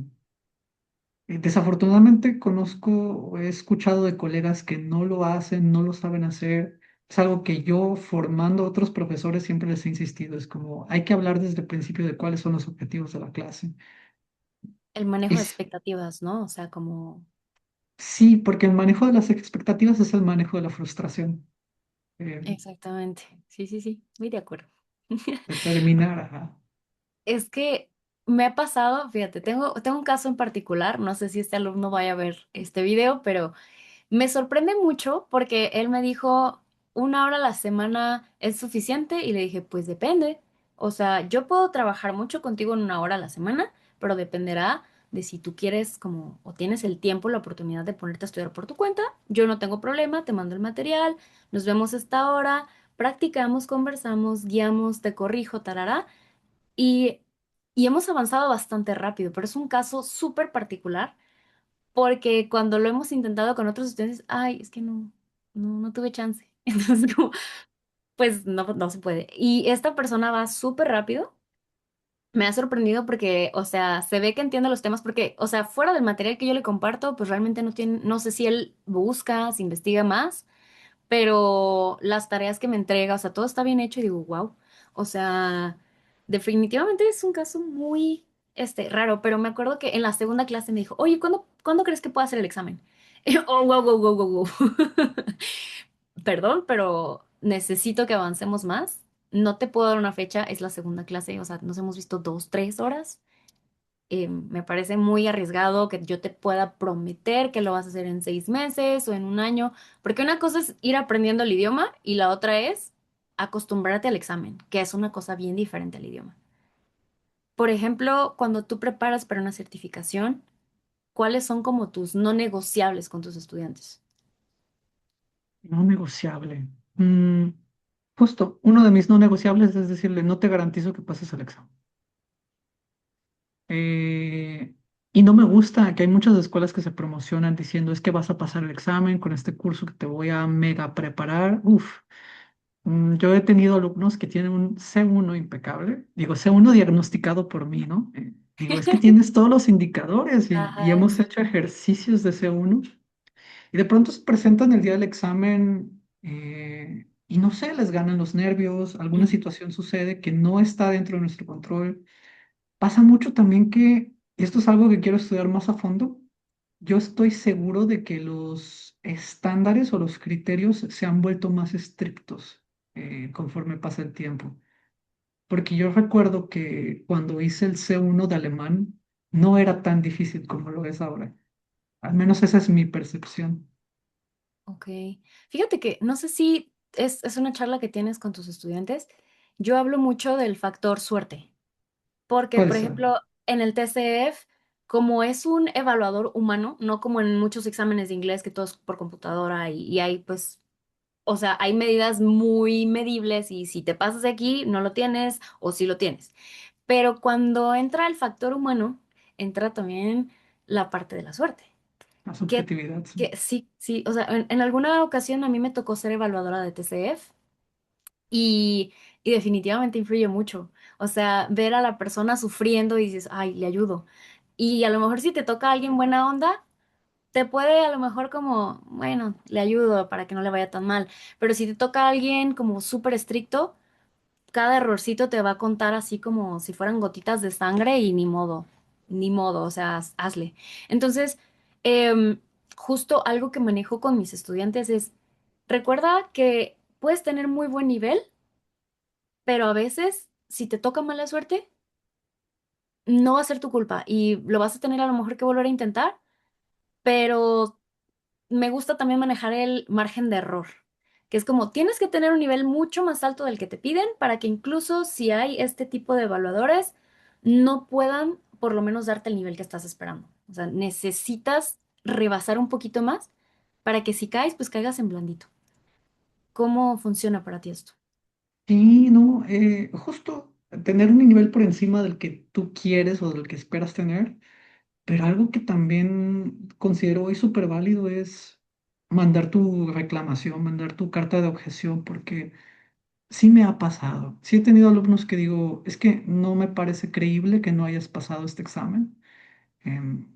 desafortunadamente conozco o he escuchado de colegas que no lo hacen, no lo saben hacer. Es algo que yo formando a otros profesores siempre les he insistido. Es como hay que hablar desde el principio de cuáles son los objetivos de la clase. El manejo de Es, expectativas, ¿no? O sea, como... sí, porque el manejo de las expectativas es el manejo de la frustración. Eh, Exactamente. Sí, sí, sí, muy de acuerdo. Determinar, ajá. Es que me ha pasado, fíjate, tengo un caso en particular, no sé si este alumno vaya a ver este video, pero me sorprende mucho porque él me dijo, 1 hora a la semana es suficiente y le dije, pues depende. O sea, yo puedo trabajar mucho contigo en 1 hora a la semana, pero dependerá de si tú quieres como o tienes el tiempo, la oportunidad de ponerte a estudiar por tu cuenta. Yo no tengo problema, te mando el material, nos vemos esta hora, practicamos, conversamos, guiamos, te corrijo, tarará. Y, y hemos avanzado bastante rápido, pero es un caso súper particular porque cuando lo hemos intentado con otros estudiantes, ay, es que no tuve chance. Entonces, como, pues no se puede. Y esta persona va súper rápido. Me ha sorprendido porque, o sea, se ve que entiende los temas porque, o sea, fuera del material que yo le comparto, pues realmente no tiene, no sé si él busca, si investiga más, pero las tareas que me entrega, o sea, todo está bien hecho y digo, wow, o sea, definitivamente es un caso muy, raro, pero me acuerdo que en la segunda clase me dijo, oye, ¿cuándo crees que pueda hacer el examen? Y yo, oh, wow, wow, wow, wow, wow. Perdón, pero necesito que avancemos más. No te puedo dar una fecha, es la segunda clase, o sea, nos hemos visto 2, 3 horas. Me parece muy arriesgado que yo te pueda prometer que lo vas a hacer en 6 meses o en un año, porque una cosa es ir aprendiendo el idioma y la otra es acostumbrarte al examen, que es una cosa bien diferente al idioma. Por ejemplo, cuando tú preparas para una certificación, ¿cuáles son como tus no negociables con tus estudiantes? No negociable. Justo, uno de mis no negociables es decirle, no te garantizo que pases el examen. Eh, y no me gusta que hay muchas escuelas que se promocionan diciendo, es que vas a pasar el examen con este curso que te voy a mega preparar. Uf, yo he tenido alumnos que tienen un C1 impecable. Digo, C1 diagnosticado por mí, ¿no? Digo, es que tienes todos los indicadores y Ajá. hemos hecho ejercicios de C1. Y de pronto se presentan el día del examen y no sé, les ganan los nervios, alguna Mm. situación sucede que no está dentro de nuestro control. Pasa mucho también que, y esto es algo que quiero estudiar más a fondo, yo estoy seguro de que los estándares o los criterios se han vuelto más estrictos conforme pasa el tiempo. porque yo recuerdo que cuando hice el C1 de alemán no era tan difícil como lo es ahora. Al menos esa es mi percepción. Ok. Fíjate que no sé si es una charla que tienes con tus estudiantes. Yo hablo mucho del factor suerte, porque, Puede por ser. ejemplo, en el TCF, como es un evaluador humano, no como en muchos exámenes de inglés que todo es por computadora y hay, pues, o sea, hay medidas muy medibles y si te pasas de aquí, no lo tienes o sí lo tienes. Pero cuando entra el factor humano, entra también la parte de la suerte. La Que, subjetividad, sí. que sí, sí, o sea, en alguna ocasión a mí me tocó ser evaluadora de TCF y definitivamente influye mucho. O sea, ver a la persona sufriendo y dices, ay, le ayudo. Y a lo mejor si te toca a alguien buena onda, te puede a lo mejor como, bueno, le ayudo para que no le vaya tan mal. Pero si te toca a alguien como súper estricto, cada errorcito te va a contar así como si fueran gotitas de sangre y ni modo, o sea, hazle. Entonces, em, justo algo que manejo con mis estudiantes es, recuerda que puedes tener muy buen nivel, pero a veces, si te toca mala suerte, no va a ser tu culpa y lo vas a tener a lo mejor que volver a intentar, pero me gusta también manejar el margen de error, que es como tienes que tener un nivel mucho más alto del que te piden para que incluso si hay este tipo de evaluadores, no puedan por lo menos darte el nivel que estás esperando. O sea, necesitas rebasar un poquito más para que si caes, pues caigas en blandito. ¿Cómo funciona para ti esto? Sí, no, justo tener un nivel por encima del que tú quieres o del que esperas tener, pero algo que también considero hoy súper válido es mandar tu reclamación, mandar tu carta de objeción, porque sí me ha pasado. Sí he tenido alumnos que digo, es que no me parece creíble que no hayas pasado este examen. Em,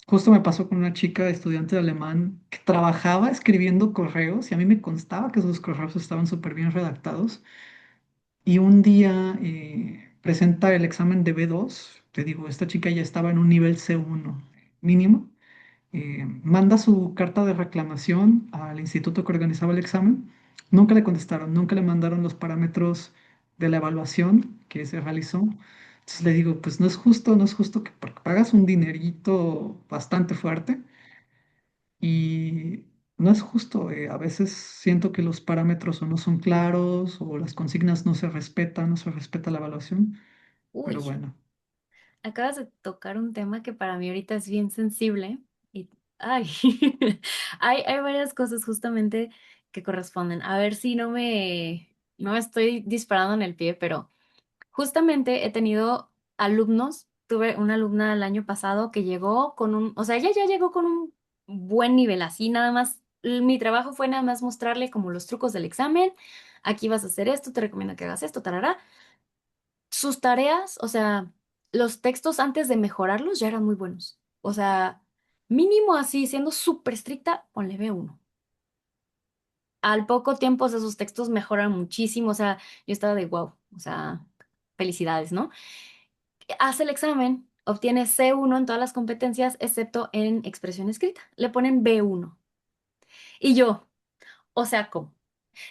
Justo me pasó con una chica estudiante de alemán que trabajaba escribiendo correos y a mí me constaba que sus correos estaban súper bien redactados. Y un día presenta el examen de B2. Te digo, esta chica ya estaba en un nivel C1 mínimo. Manda su carta de reclamación al instituto que organizaba el examen. Nunca le contestaron, nunca le mandaron los parámetros de la evaluación que se realizó. Entonces le digo, pues no es justo, no es justo que porque pagas un dinerito bastante fuerte y no es justo. A veces siento que los parámetros o no son claros o las consignas no se respetan, no se respeta la evaluación, pero Uy, bueno, acabas de tocar un tema que para mí ahorita es bien sensible y, ay, hay varias cosas justamente que corresponden. A ver si no me estoy disparando en el pie, pero justamente he tenido alumnos, tuve una alumna el año pasado que llegó con o sea, ella ya llegó con un buen nivel, así nada más, mi trabajo fue nada más mostrarle como los trucos del examen, aquí vas a hacer esto, te recomiendo que hagas esto, tarará. Sus tareas, o sea, los textos antes de mejorarlos ya eran muy buenos. O sea, mínimo así, siendo súper estricta, ponle B1. Al poco tiempo, o sea, sus textos mejoran muchísimo, o sea, yo estaba de wow, o sea, felicidades, ¿no? Hace el examen, obtiene C1 en todas las competencias, excepto en expresión escrita. Le ponen B1. Y yo, o sea, ¿cómo?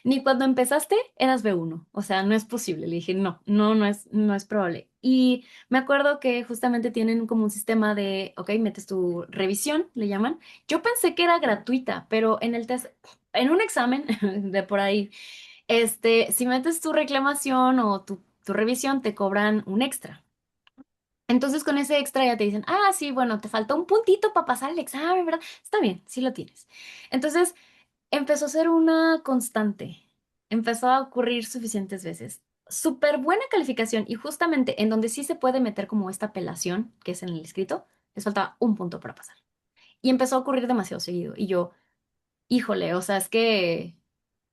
Ni cuando empezaste eras B1, o sea, no es posible. Le dije, no es probable. Y me acuerdo que justamente tienen como un sistema de, ok, metes tu revisión, le llaman. Yo pensé que era gratuita, pero en el test, en un examen de por ahí, si metes tu reclamación o tu revisión, te cobran un extra. Entonces con ese extra ya te dicen, ah, sí, bueno, te faltó un puntito para pasar el examen, ¿verdad? Está bien, sí lo tienes. Entonces empezó a ser una constante, empezó a ocurrir suficientes veces. Súper buena calificación y justamente en donde sí se puede meter como esta apelación, que es en el escrito, les faltaba un punto para pasar. Y empezó a ocurrir demasiado seguido. Y yo, híjole, o sea, es que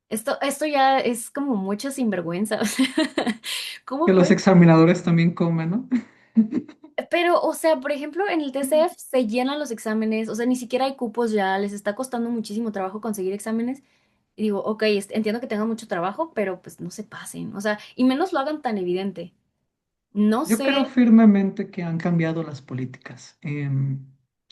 esto ya es como mucha sinvergüenza. O sea, que ¿cómo los puede? examinadores también comen, ¿no? Pero, o sea, por ejemplo, en el TCF se llenan los exámenes, o sea, ni siquiera hay cupos ya, les está costando muchísimo trabajo conseguir exámenes. Y digo, ok, entiendo que tengan mucho trabajo, pero pues no se pasen, o sea, y menos lo hagan tan evidente. No Yo creo sé, firmemente que han cambiado las políticas,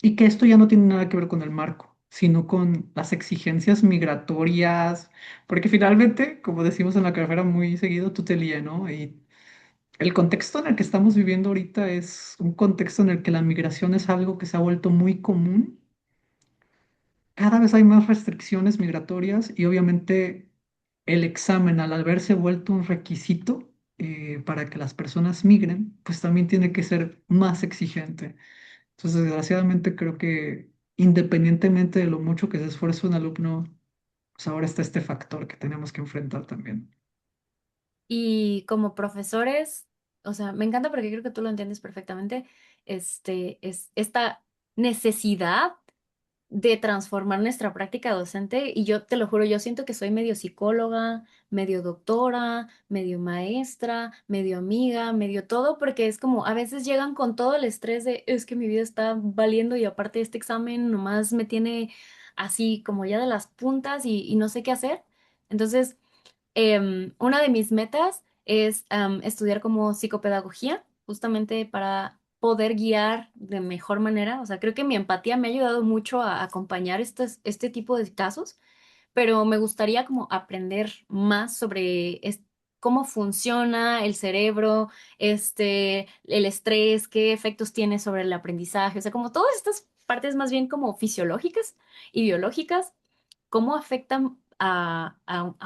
y que esto ya no tiene nada que ver con el marco, sino con las exigencias migratorias, porque finalmente, como decimos en la carrera muy seguido, tú te lías, ¿no? Y El contexto en el que estamos viviendo ahorita es un contexto en el que la migración es algo que se ha vuelto muy común. Cada vez hay más restricciones migratorias y obviamente el examen, al haberse vuelto un requisito para que las personas migren, pues también tiene que ser más exigente. Entonces, desgraciadamente, creo que independientemente de lo mucho que se esfuerce un alumno, pues ahora está este factor que tenemos que enfrentar también. Y como profesores, o sea, me encanta porque creo que tú lo entiendes perfectamente, es esta necesidad de transformar nuestra práctica docente y yo te lo juro, yo siento que soy medio psicóloga, medio doctora, medio maestra, medio amiga, medio todo, porque es como a veces llegan con todo el estrés de es que mi vida está valiendo y aparte este examen nomás me tiene así como ya de las puntas y no sé qué hacer. Entonces, una de mis metas es estudiar como psicopedagogía, justamente para poder guiar de mejor manera. O sea, creo que mi empatía me ha ayudado mucho a acompañar este tipo de casos, pero me gustaría como aprender más sobre cómo funciona el cerebro, el estrés, qué efectos tiene sobre el aprendizaje, o sea, como todas estas partes más bien como fisiológicas y biológicas cómo afectan a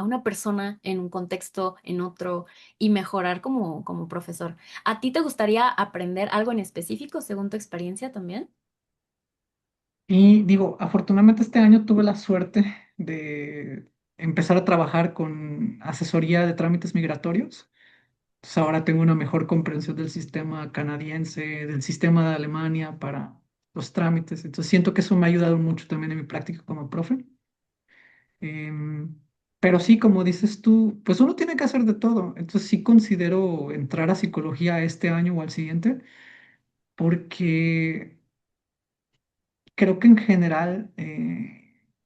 una persona en un contexto, en otro, y mejorar como profesor. ¿A ti te gustaría aprender algo en específico según tu experiencia también? Y digo, afortunadamente este año tuve la suerte de empezar a trabajar con asesoría de trámites migratorios. Entonces ahora tengo una mejor comprensión del sistema canadiense, del sistema de Alemania para los trámites. Entonces siento que eso me ha ayudado mucho también en mi práctica como profe. Em, pero sí, como dices tú, pues uno tiene que hacer de todo. Entonces sí considero entrar a psicología este año o al siguiente, porque creo que en general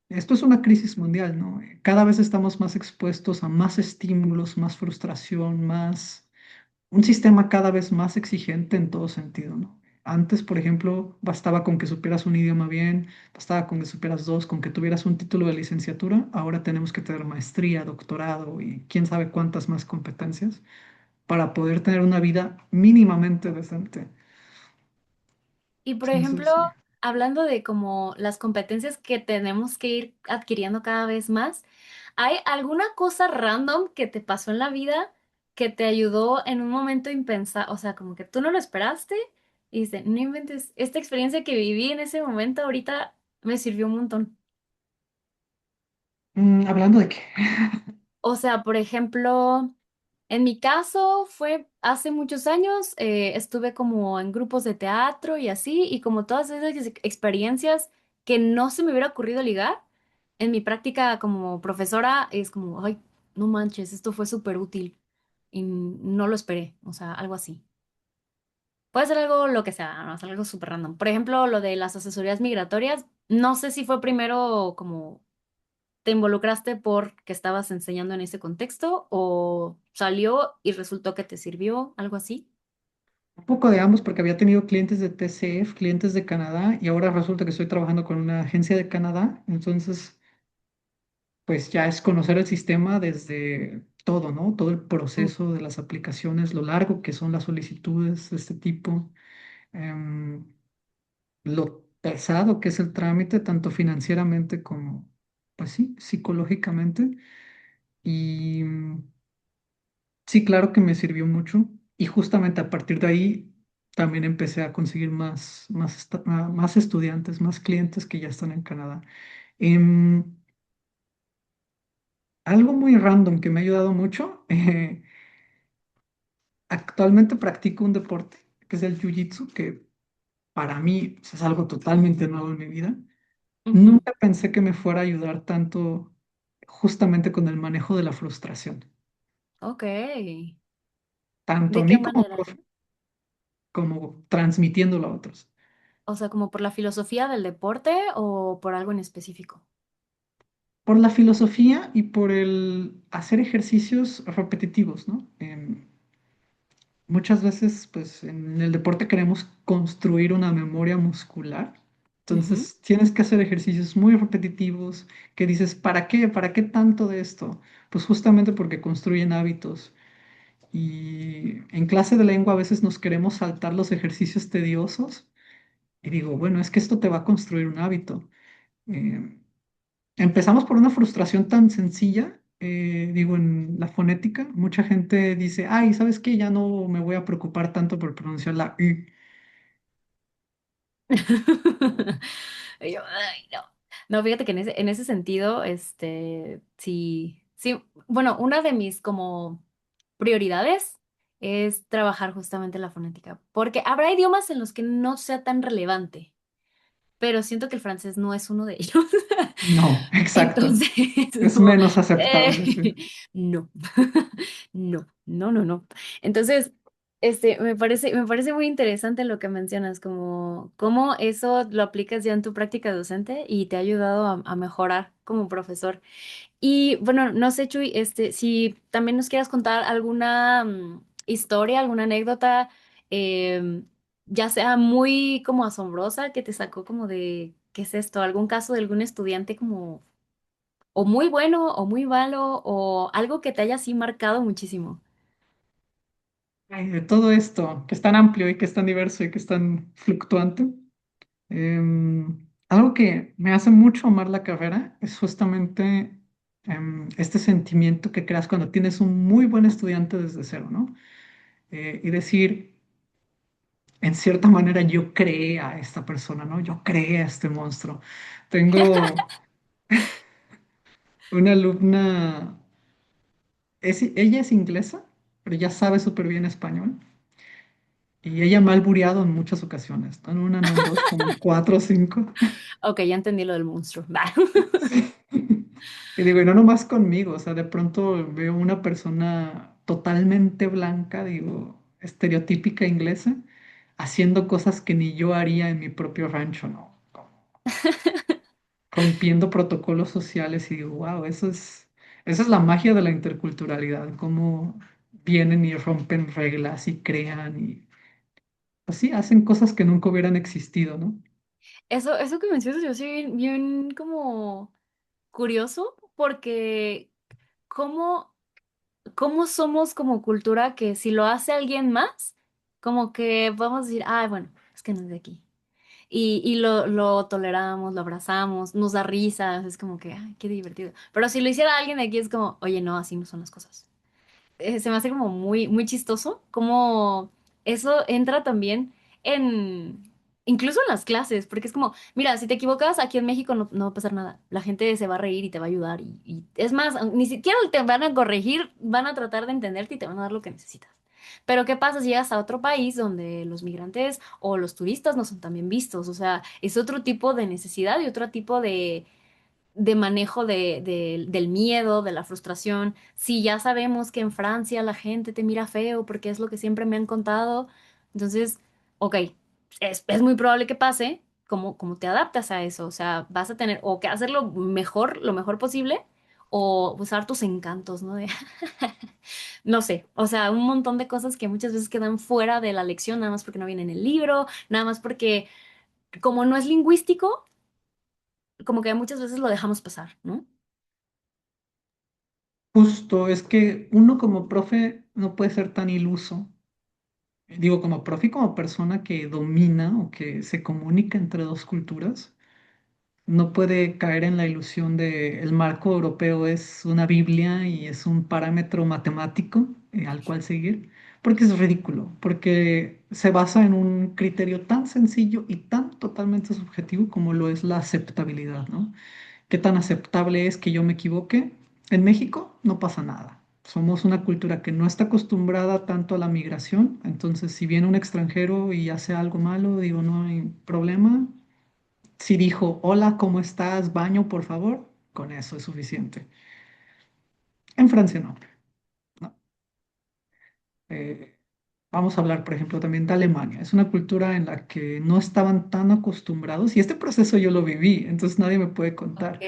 esto es una crisis mundial, ¿no? Cada vez estamos más expuestos a más estímulos, más frustración, más un sistema cada vez más exigente en todo sentido, ¿no? Antes, por ejemplo, bastaba con que supieras un idioma bien, bastaba con que supieras dos, con que tuvieras un título de licenciatura. Ahora tenemos que tener maestría, doctorado y quién sabe cuántas más competencias para poder tener una vida mínimamente decente. Y por ejemplo, Entonces, sí. hablando de como las competencias que tenemos que ir adquiriendo cada vez más, ¿hay alguna cosa random que te pasó en la vida que te ayudó en un momento impensado? O sea, como que tú no lo esperaste y dices, no inventes, esta experiencia que viví en ese momento ahorita me sirvió un montón. ¿Hablando de qué? O sea, por ejemplo, en mi caso fue hace muchos años, estuve como en grupos de teatro y así, y como todas esas experiencias que no se me hubiera ocurrido ligar, en mi práctica como profesora es como, ay, no manches, esto fue súper útil y no lo esperé, o sea, algo así. Puede ser algo lo que sea, no, es algo súper random. Por ejemplo, lo de las asesorías migratorias, no sé si fue primero como te involucraste porque estabas enseñando en ese contexto o salió y resultó que te sirvió, algo así. Un poco de ambos porque había tenido clientes de TCF, clientes de Canadá y ahora resulta que estoy trabajando con una agencia de Canadá. Entonces, pues ya es conocer el sistema desde todo, ¿no? Todo el Mm. proceso de las aplicaciones, lo largo que son las solicitudes de este tipo, em, lo pesado que es el trámite, tanto financieramente como, pues sí, psicológicamente. Y sí, claro que me sirvió mucho. Y justamente a partir de ahí también empecé a conseguir más estudiantes, más clientes que ya están en Canadá. Em, Algo muy random que me ha ayudado mucho. Actualmente practico un deporte que es el Jiu-Jitsu, que para mí pues, es algo totalmente nuevo en mi vida. Ujú. Nunca pensé que me fuera a ayudar tanto justamente con el manejo de la frustración, Ok. tanto a ¿De qué mí como manera? profe, como transmitiéndolo a otros. O sea, como por la filosofía del deporte o por algo en específico. Por la filosofía y por el hacer ejercicios repetitivos, ¿no? Muchas veces, pues en el deporte queremos construir una memoria muscular. Ujú. Entonces, tienes que hacer ejercicios muy repetitivos que dices, ¿para qué? ¿Para qué tanto de esto? Pues justamente porque construyen hábitos. Y en clase de lengua a veces nos queremos saltar los ejercicios tediosos y digo, bueno, es que esto te va a construir un hábito. Eh, Empezamos por una frustración tan sencilla, digo, en la fonética, mucha gente dice, ay, ¿sabes qué? Ya no me voy a preocupar tanto por pronunciar la U. Y yo, "Ay, no. No, fíjate que en ese sentido, sí, sí, bueno, una de mis como prioridades es trabajar justamente la fonética, porque habrá idiomas en los que no sea tan relevante, pero siento que el francés no es uno de ellos. No, exacto. Entonces, Es no, menos aceptable, sí. no, no. Entonces, me parece muy interesante lo que mencionas, como cómo eso lo aplicas ya en tu práctica docente y te ha ayudado a mejorar como profesor. Y bueno, no sé, Chuy, si también nos quieras contar alguna historia, alguna anécdota, ya sea muy como asombrosa, que te sacó como de, ¿qué es esto? ¿Algún caso de algún estudiante como o muy bueno o muy malo o algo que te haya así marcado muchísimo? Ay, de todo esto, que es tan amplio y que es tan diverso y que es tan fluctuante, algo que me hace mucho amar la carrera es justamente este sentimiento que creas cuando tienes un muy buen estudiante desde cero, ¿no? Y decir, en cierta manera, yo creé a esta persona, ¿no? Yo creé a este monstruo. Tengo una alumna, ella es inglesa, pero ya sabe súper bien español. Y ella me ha albureado en muchas ocasiones, no en una, no en dos, como en cuatro o cinco. Ok, ya entendí lo del monstruo. Va. Sí. Y digo, y no nomás conmigo, o sea, de pronto veo una persona totalmente blanca, digo, estereotípica inglesa, haciendo cosas que ni yo haría en mi propio rancho, ¿no? Rompiendo protocolos sociales y digo, wow, esa es la magia de la interculturalidad, cómo vienen y rompen reglas y crean y así hacen cosas que nunca hubieran existido, ¿no? Eso que mencionas yo soy bien como curioso porque cómo, cómo somos como cultura que si lo hace alguien más, como que podemos decir, ah, bueno, es que no es de aquí. Y lo toleramos, lo abrazamos, nos da risas, es como que, ay, qué divertido. Pero si lo hiciera alguien de aquí es como, oye, no, así no son las cosas. Se me hace como muy chistoso, como eso entra también en, incluso en las clases, porque es como, mira, si te equivocas aquí en México no va a pasar nada, la gente se va a reír y te va a ayudar y es más, ni siquiera te van a corregir, van a tratar de entenderte y te van a dar lo que necesitas. Pero ¿qué pasa si llegas a otro país donde los migrantes o los turistas no son tan bien vistos? O sea, es otro tipo de necesidad y otro tipo de manejo del miedo, de la frustración. Si ya sabemos que en Francia la gente te mira feo porque es lo que siempre me han contado, entonces, ok, es muy probable que pase. ¿Cómo te adaptas a eso? O sea, vas a tener o que hacerlo mejor, lo mejor posible, o usar tus encantos, ¿no? No sé, o sea, un montón de cosas que muchas veces quedan fuera de la lección, nada más porque no viene en el libro, nada más porque como no es lingüístico, como que muchas veces lo dejamos pasar, ¿no? Justo, es que uno como profe no puede ser tan iluso. Digo, como profe y como persona que domina o que se comunica entre dos culturas, no puede caer en la ilusión de el marco europeo es una Biblia y es un parámetro matemático al cual seguir, porque es ridículo, porque se basa en un criterio tan sencillo y tan totalmente subjetivo como lo es la aceptabilidad, ¿no? ¿Qué tan aceptable es que yo me equivoque? En México no pasa nada. Somos una cultura que no está acostumbrada tanto a la migración, entonces si viene un extranjero y hace algo malo, digo, no hay problema. Si dijo, hola, ¿cómo estás? Baño, por favor, con eso es suficiente. En Francia no. No. Eh, Vamos a hablar, por ejemplo, también de Alemania. Es una cultura en la que no estaban tan acostumbrados y este proceso yo lo viví, entonces nadie me puede Ok. contar.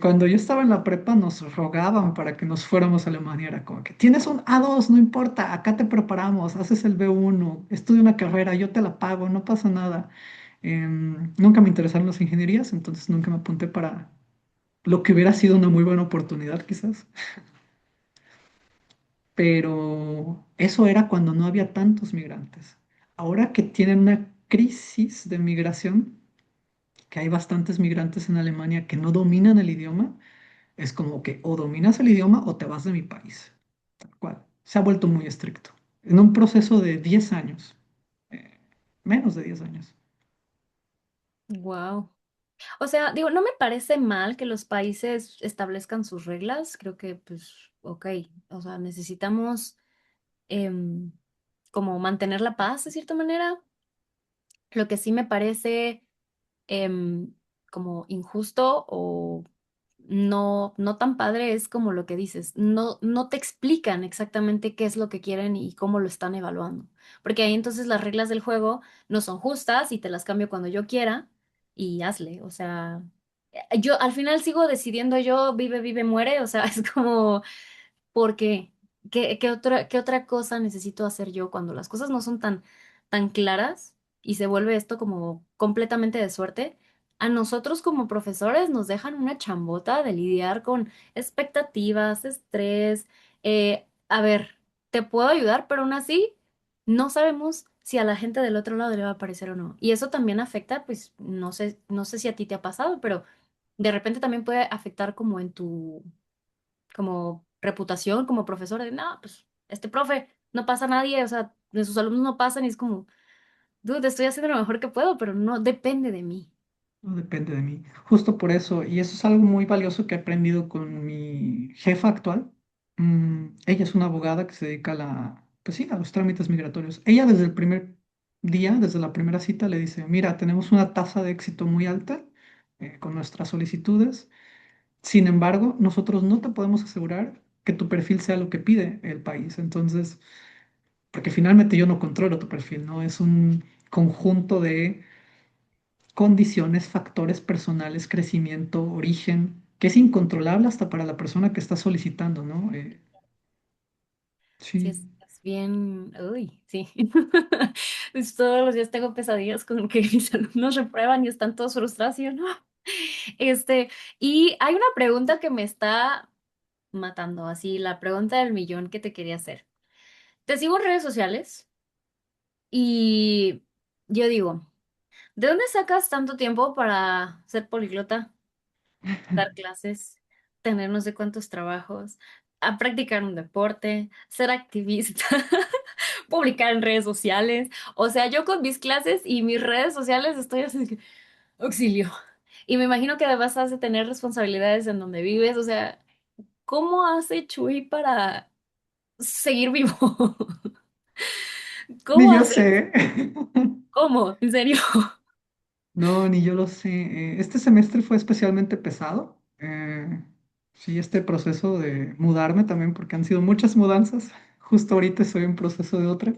Cuando yo estaba en la prepa nos rogaban para que nos fuéramos a Alemania. Era como que tienes un A2, no importa, acá te preparamos, haces el B1, estudia una carrera, yo te la pago, no pasa nada. Nunca me interesaron las ingenierías, entonces nunca me apunté para lo que hubiera sido una muy buena oportunidad quizás. pero eso era cuando no había tantos migrantes. Ahora que tienen una crisis de migración, que hay bastantes migrantes en Alemania que no dominan el idioma, es como que o dominas el idioma o te vas de mi país, tal cual. Se ha vuelto muy estricto. En un proceso de 10 años, eh, menos de 10 años. Wow. O sea, digo, no me parece mal que los países establezcan sus reglas. Creo que, pues, ok. O sea, necesitamos em, como mantener la paz de cierta manera. Lo que sí me parece em, como injusto o no tan padre es como lo que dices. No te explican exactamente qué es lo que quieren y cómo lo están evaluando. Porque ahí entonces las reglas del juego no son justas y te las cambio cuando yo quiera y hazle. O sea, yo al final sigo decidiendo yo, vive, vive, muere. O sea, es como ¿por qué? Qué otra cosa necesito hacer yo cuando las cosas no son tan claras y se vuelve esto como completamente de suerte? A nosotros como profesores nos dejan una chambota de lidiar con expectativas, estrés. A ver, te puedo ayudar, pero aún así no sabemos si a la gente del otro lado le va a parecer o no. Y eso también afecta, pues, no sé si a ti te ha pasado, pero de repente también puede afectar como en tu como reputación como profesor de, no, pues este profe, no pasa nadie, o sea, de sus alumnos no pasan y es como, dude, estoy haciendo lo mejor que puedo, pero no depende de mí. No depende de mí. Justo por eso, y eso es algo muy valioso que he aprendido con mi jefa actual. Ella es una abogada que se dedica pues sí, a los trámites migratorios. Ella desde el primer día, desde la primera cita, le dice, mira, tenemos una tasa de éxito muy alta con nuestras solicitudes. Sin embargo, nosotros no te podemos asegurar que tu perfil sea lo que pide el país. Entonces, porque finalmente yo no controlo tu perfil, ¿no? Es un conjunto de condiciones, factores personales, crecimiento, origen, que es incontrolable hasta para la persona que está solicitando, ¿no? Sí, Sí, es bien, uy, sí. Pues todos los días tengo pesadillas con que mis alumnos reprueban y están todos frustrados y yo, no. Este, y hay una pregunta que me está matando, así, la pregunta del millón que te quería hacer. Te sigo en redes sociales y yo digo, ¿de dónde sacas tanto tiempo para ser poliglota, dar clases, tener no sé cuántos trabajos, a practicar un deporte, ser activista, publicar en redes sociales? O sea, yo con mis clases y mis redes sociales estoy así de que, auxilio. Y me imagino que además has de tener responsabilidades en donde vives. O sea, ¿cómo hace Chuy para seguir vivo? ni ¿Cómo yo hace? sé. ¿Cómo? ¿En serio? No, ni yo lo sé. Este semestre fue especialmente pesado. Sí, este proceso de mudarme también, porque han sido muchas mudanzas. Justo ahorita estoy en proceso de otra.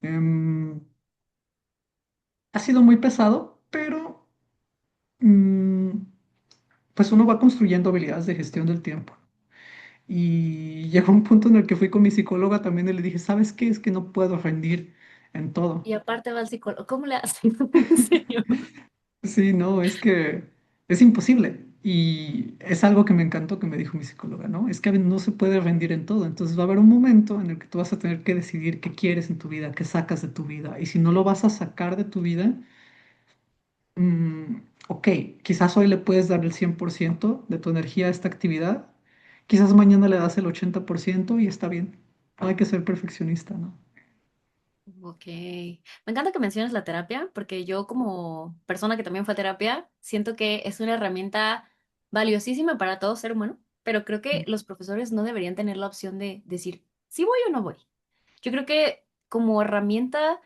Em, ha sido muy pesado, pero mm, pues uno va construyendo habilidades de gestión del tiempo. Y llegó un punto en el que fui con mi psicóloga también y le dije, ¿sabes qué? Es que no puedo rendir en todo. Y aparte va el psicólogo. ¿Cómo le hace? ¿En serio? Sí, no, es que es imposible. Y es algo que me encantó que me dijo mi psicóloga, ¿no? Es que no se puede rendir en todo. Entonces va a haber un momento en el que tú vas a tener que decidir qué quieres en tu vida, qué sacas de tu vida. Y si no lo vas a sacar de tu vida, ok, quizás hoy le puedes dar el 100% de tu energía a esta actividad. Quizás mañana le das el 80% y está bien. No hay que ser perfeccionista, ¿no? Ok. Me encanta que menciones la terapia, porque yo como persona que también fue a terapia, siento que es una herramienta valiosísima para todo ser humano, pero creo que los profesores no deberían tener la opción de decir si voy o no voy. Yo creo que como herramienta,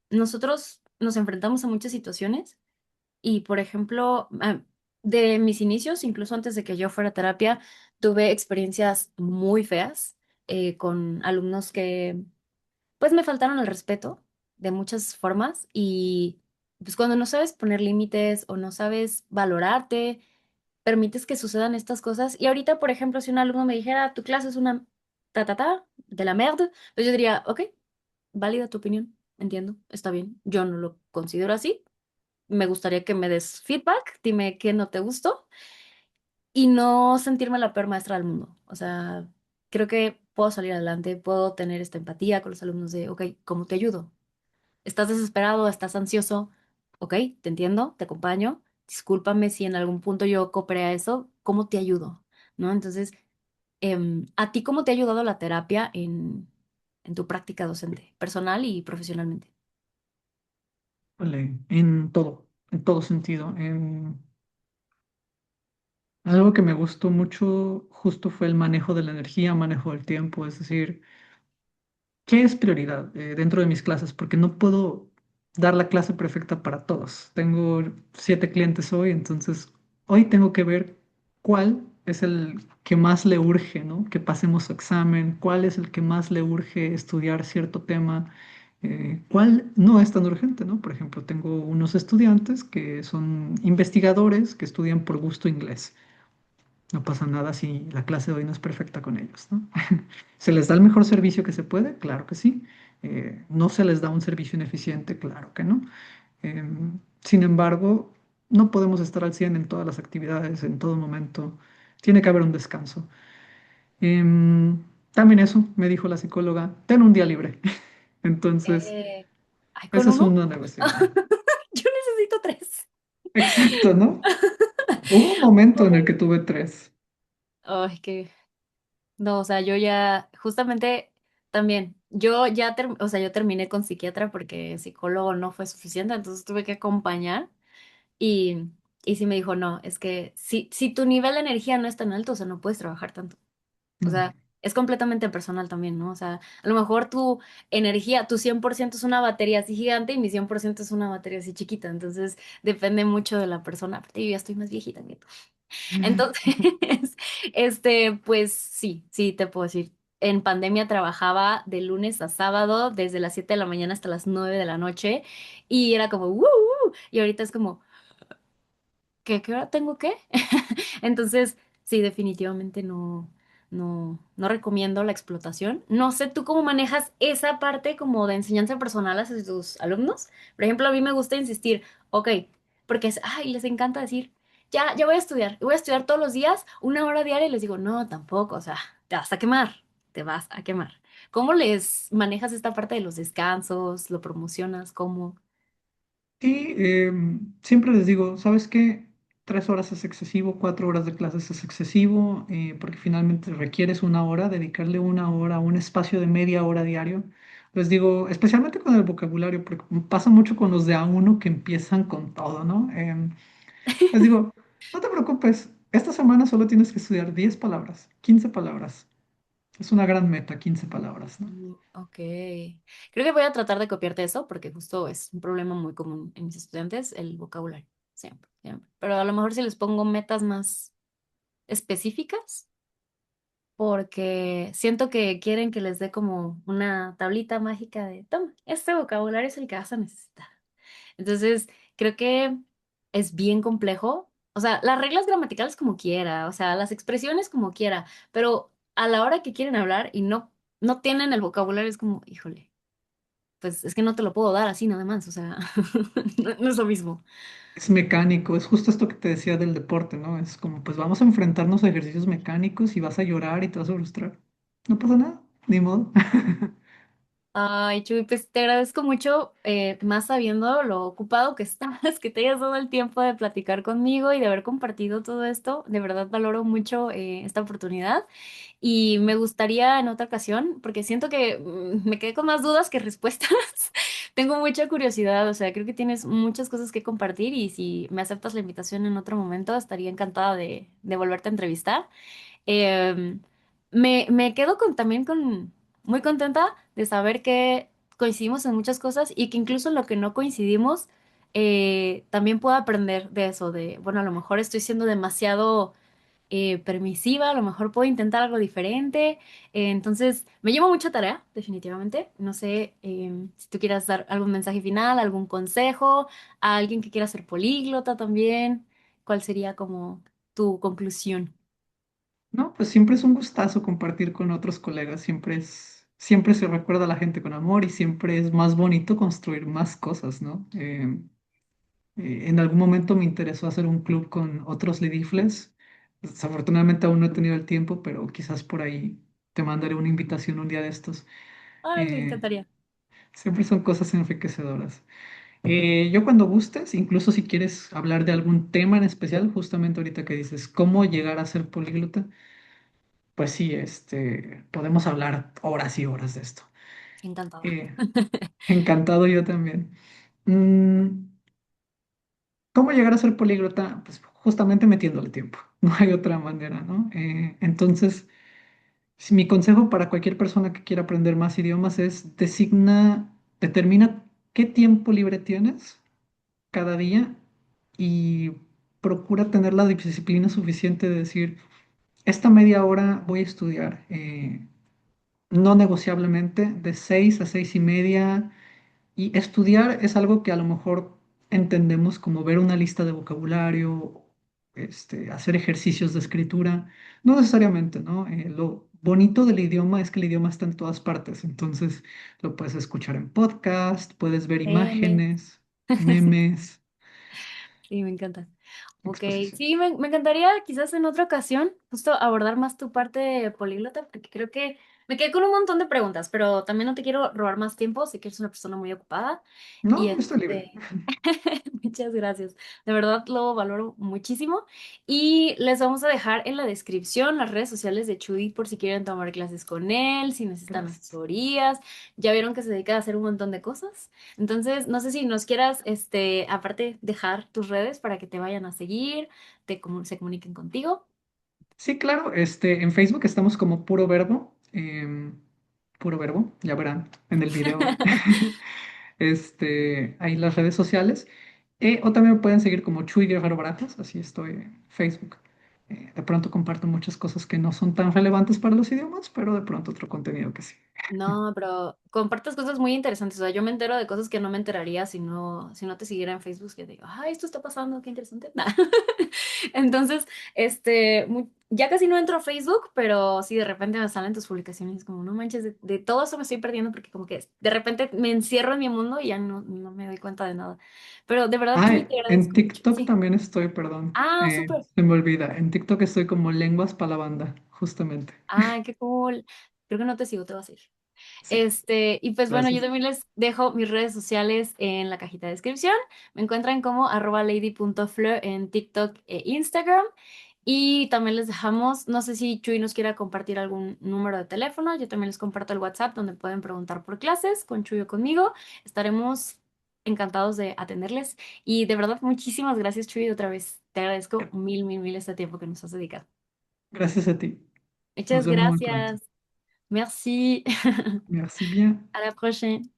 nosotros nos enfrentamos a muchas situaciones y, por ejemplo, de mis inicios, incluso antes de que yo fuera a terapia, tuve experiencias muy feas con alumnos que pues me faltaron el respeto de muchas formas y pues cuando no sabes poner límites o no sabes valorarte, permites que sucedan estas cosas. Y ahorita, por ejemplo, si un alumno me dijera, tu clase es una de la merde, pues yo diría, ok, válida tu opinión, entiendo, está bien, yo no lo considero así. Me gustaría que me des feedback, dime qué no te gustó y no sentirme la peor maestra del mundo. O sea, creo que puedo salir adelante, puedo tener esta empatía con los alumnos de, ok, ¿cómo te ayudo? ¿Estás desesperado? ¿Estás ansioso? Ok, te entiendo, te acompaño. Discúlpame si en algún punto yo cooperé a eso, ¿cómo te ayudo? ¿No? Entonces, ¿a ti cómo te ha ayudado la terapia en tu práctica docente, personal y profesionalmente? Vale, en todo sentido. Algo que me gustó mucho justo fue el manejo de la energía, manejo del tiempo, es decir, ¿qué es prioridad dentro de mis clases? Porque no puedo dar la clase perfecta para todos. Tengo 7 clientes hoy, entonces hoy tengo que ver cuál es el que más le urge, ¿no? Que pasemos su examen, cuál es el que más le urge estudiar cierto tema, cuál no es tan urgente, ¿no? Por ejemplo, tengo unos estudiantes que son investigadores que estudian por gusto inglés. No pasa nada si la clase de hoy no es perfecta con ellos, ¿no? ¿Se les da el mejor servicio que se puede? Claro que sí. ¿No se les da un servicio ineficiente? Claro que no. Sin embargo, no podemos estar al 100 en todas las actividades, en todo momento. Tiene que haber un descanso. Em, También eso, me dijo la psicóloga, ten un día libre. Entonces, Ay, ¿con esa es uno? una negociable. Yo necesito tres. Exacto, ¿no? Hubo un momento en el que Ay, tuve 3. ay, que no, o sea, yo ya, justamente también, yo ya, o sea, yo terminé con psiquiatra porque psicólogo no fue suficiente, entonces tuve que acompañar y, y sí me dijo, no, es que si tu nivel de energía no es tan alto, o sea, no puedes trabajar tanto. O No. sea, es completamente personal también, ¿no? O sea, a lo mejor tu energía, tu 100% es una batería así gigante y mi 100% es una batería así chiquita, entonces depende mucho de la persona. Aparte, yo ya estoy más viejita que tú. Entonces, pues sí, sí, te puedo decir. En pandemia trabajaba de lunes a sábado, desde las 7 de la mañana hasta las 9 de la noche, y era como, y ahorita es como, ¿qué hora tengo qué? Entonces, sí, definitivamente no recomiendo la explotación. No sé tú cómo manejas esa parte como de enseñanza personal hacia tus alumnos. Por ejemplo, a mí me gusta insistir, ok, porque ay, les encanta decir, ya voy a estudiar todos los días, 1 hora diaria, y les digo, no, tampoco, o sea, te vas a quemar, te vas a quemar. ¿Cómo les manejas esta parte de los descansos? ¿Lo promocionas? ¿Cómo? Y siempre les digo, ¿sabes qué? 3 horas es excesivo, 4 horas de clases es excesivo, porque finalmente requieres una hora, dedicarle una hora, un espacio de media hora diario. Les digo, especialmente con el vocabulario, porque pasa mucho con los de A1 que empiezan con todo, ¿no? Les digo, no te preocupes, esta semana solo tienes que estudiar 10 palabras, 15 palabras. Es una gran meta, 15 palabras, ¿no? Ok. Creo que voy a tratar de copiarte eso porque justo es un problema muy común en mis estudiantes, el vocabulario. Siempre, siempre. Pero a lo mejor si les pongo metas más específicas, porque siento que quieren que les dé como una tablita mágica de, toma, este vocabulario es el que vas a necesitar. Entonces, creo que es bien complejo. O sea, las reglas gramaticales como quiera, o sea, las expresiones como quiera, pero a la hora que quieren hablar y no tienen el vocabulario, es como, híjole, pues es que no te lo puedo dar así nada más, o sea, no es lo mismo. Es mecánico, es justo esto que te decía del deporte, ¿no? Es como, pues vamos a enfrentarnos a ejercicios mecánicos y vas a llorar y te vas a frustrar. No pasa nada, ni modo. Ay, Chuy, pues te agradezco mucho, más sabiendo lo ocupado que estás, que te hayas dado el tiempo de platicar conmigo y de haber compartido todo esto. De verdad valoro mucho esta oportunidad. Y me gustaría en otra ocasión, porque siento que me quedé con más dudas que respuestas. Tengo mucha curiosidad, o sea, creo que tienes muchas cosas que compartir y si me aceptas la invitación en otro momento, estaría encantada de volverte a entrevistar. Em, me quedo también muy contenta de saber que coincidimos en muchas cosas y que incluso en lo que no coincidimos, también puedo aprender de eso, de, bueno, a lo mejor estoy siendo demasiado permisiva, a lo mejor puedo intentar algo diferente. Entonces, me llevo mucha tarea, definitivamente. No sé si tú quieras dar algún mensaje final, algún consejo, a alguien que quiera ser políglota también. ¿Cuál sería como tu conclusión? No, pues siempre es un gustazo compartir con otros colegas, siempre se recuerda a la gente con amor y siempre es más bonito construir más cosas, ¿no? En algún momento me interesó hacer un club con otros Lidifles. Desafortunadamente aún no he tenido el tiempo, pero quizás por ahí te mandaré una invitación un día de estos. Ay, me Eh, encantaría. Siempre son cosas enriquecedoras. Yo cuando gustes, incluso si quieres hablar de algún tema en especial, justamente ahorita que dices cómo llegar a ser políglota, pues sí, podemos hablar horas y horas de esto. Encantada. Eh, Encantado yo también. Mm, ¿Cómo llegar a ser políglota? Pues justamente metiéndole tiempo. No hay otra manera, ¿no? Entonces, si mi consejo para cualquier persona que quiera aprender más idiomas es determina qué tiempo libre tienes cada día y procura tener la disciplina suficiente de decir, esta media hora voy a estudiar, no negociablemente, de 6 a 6:30. Y estudiar es algo que a lo mejor entendemos como ver una lista de vocabulario, hacer ejercicios de escritura. No necesariamente, ¿no? Lo bonito del idioma es que el idioma está en todas partes. Entonces lo puedes escuchar en podcast, puedes ver Memes. imágenes, memes, Sí, me encanta. Ok, exposición. sí, me encantaría quizás en otra ocasión justo abordar más tu parte políglota, porque creo que me quedé con un montón de preguntas, pero también no te quiero robar más tiempo, sé que eres una persona muy ocupada y No, estoy libre. muchas gracias. De verdad lo valoro muchísimo y les vamos a dejar en la descripción las redes sociales de Chuy por si quieren tomar clases con él, si necesitan Gracias. asesorías. Ya vieron que se dedica a hacer un montón de cosas. Entonces, no sé si nos quieras, aparte, dejar tus redes para que te vayan a seguir, se comuniquen contigo. Sí, claro, en Facebook estamos como Puro Verbo, ya verán en el video. Ahí las redes sociales. O también me pueden seguir como Chuy Guerrero Barajas, así estoy en Facebook. De pronto comparto muchas cosas que no son tan relevantes para los idiomas, pero de pronto otro contenido que sí. No, pero compartes cosas muy interesantes. O sea, yo me entero de cosas que no me enteraría si no te siguiera en Facebook, que digo, ah, esto está pasando, qué interesante. Nah. Entonces, ya casi no entro a Facebook, pero sí de repente me salen tus publicaciones como, no manches, de todo eso me estoy perdiendo porque como que de repente me encierro en mi mundo y ya no me doy cuenta de nada. Pero de verdad, Chuy, Ah, te en agradezco mucho. TikTok Sí. también estoy, perdón. Ah, súper. Se me olvida. En TikTok estoy como lenguas para la banda, justamente. Ay, qué cool. Creo que no te sigo, te vas a ir. Sí, Y pues bueno, yo gracias. también les dejo mis redes sociales en la cajita de descripción. Me encuentran como @lady.fleur en TikTok e Instagram. Y también les dejamos, no sé si Chuy nos quiera compartir algún número de teléfono, yo también les comparto el WhatsApp donde pueden preguntar por clases con Chuy o conmigo. Estaremos encantados de atenderles. Y de verdad, muchísimas gracias, Chuy, otra vez. Te agradezco mil, mil, mil este tiempo que nos has dedicado. Gracias a ti. Nos Muchas vemos muy pronto. gracias. Merci. Merci bien. À la prochaine.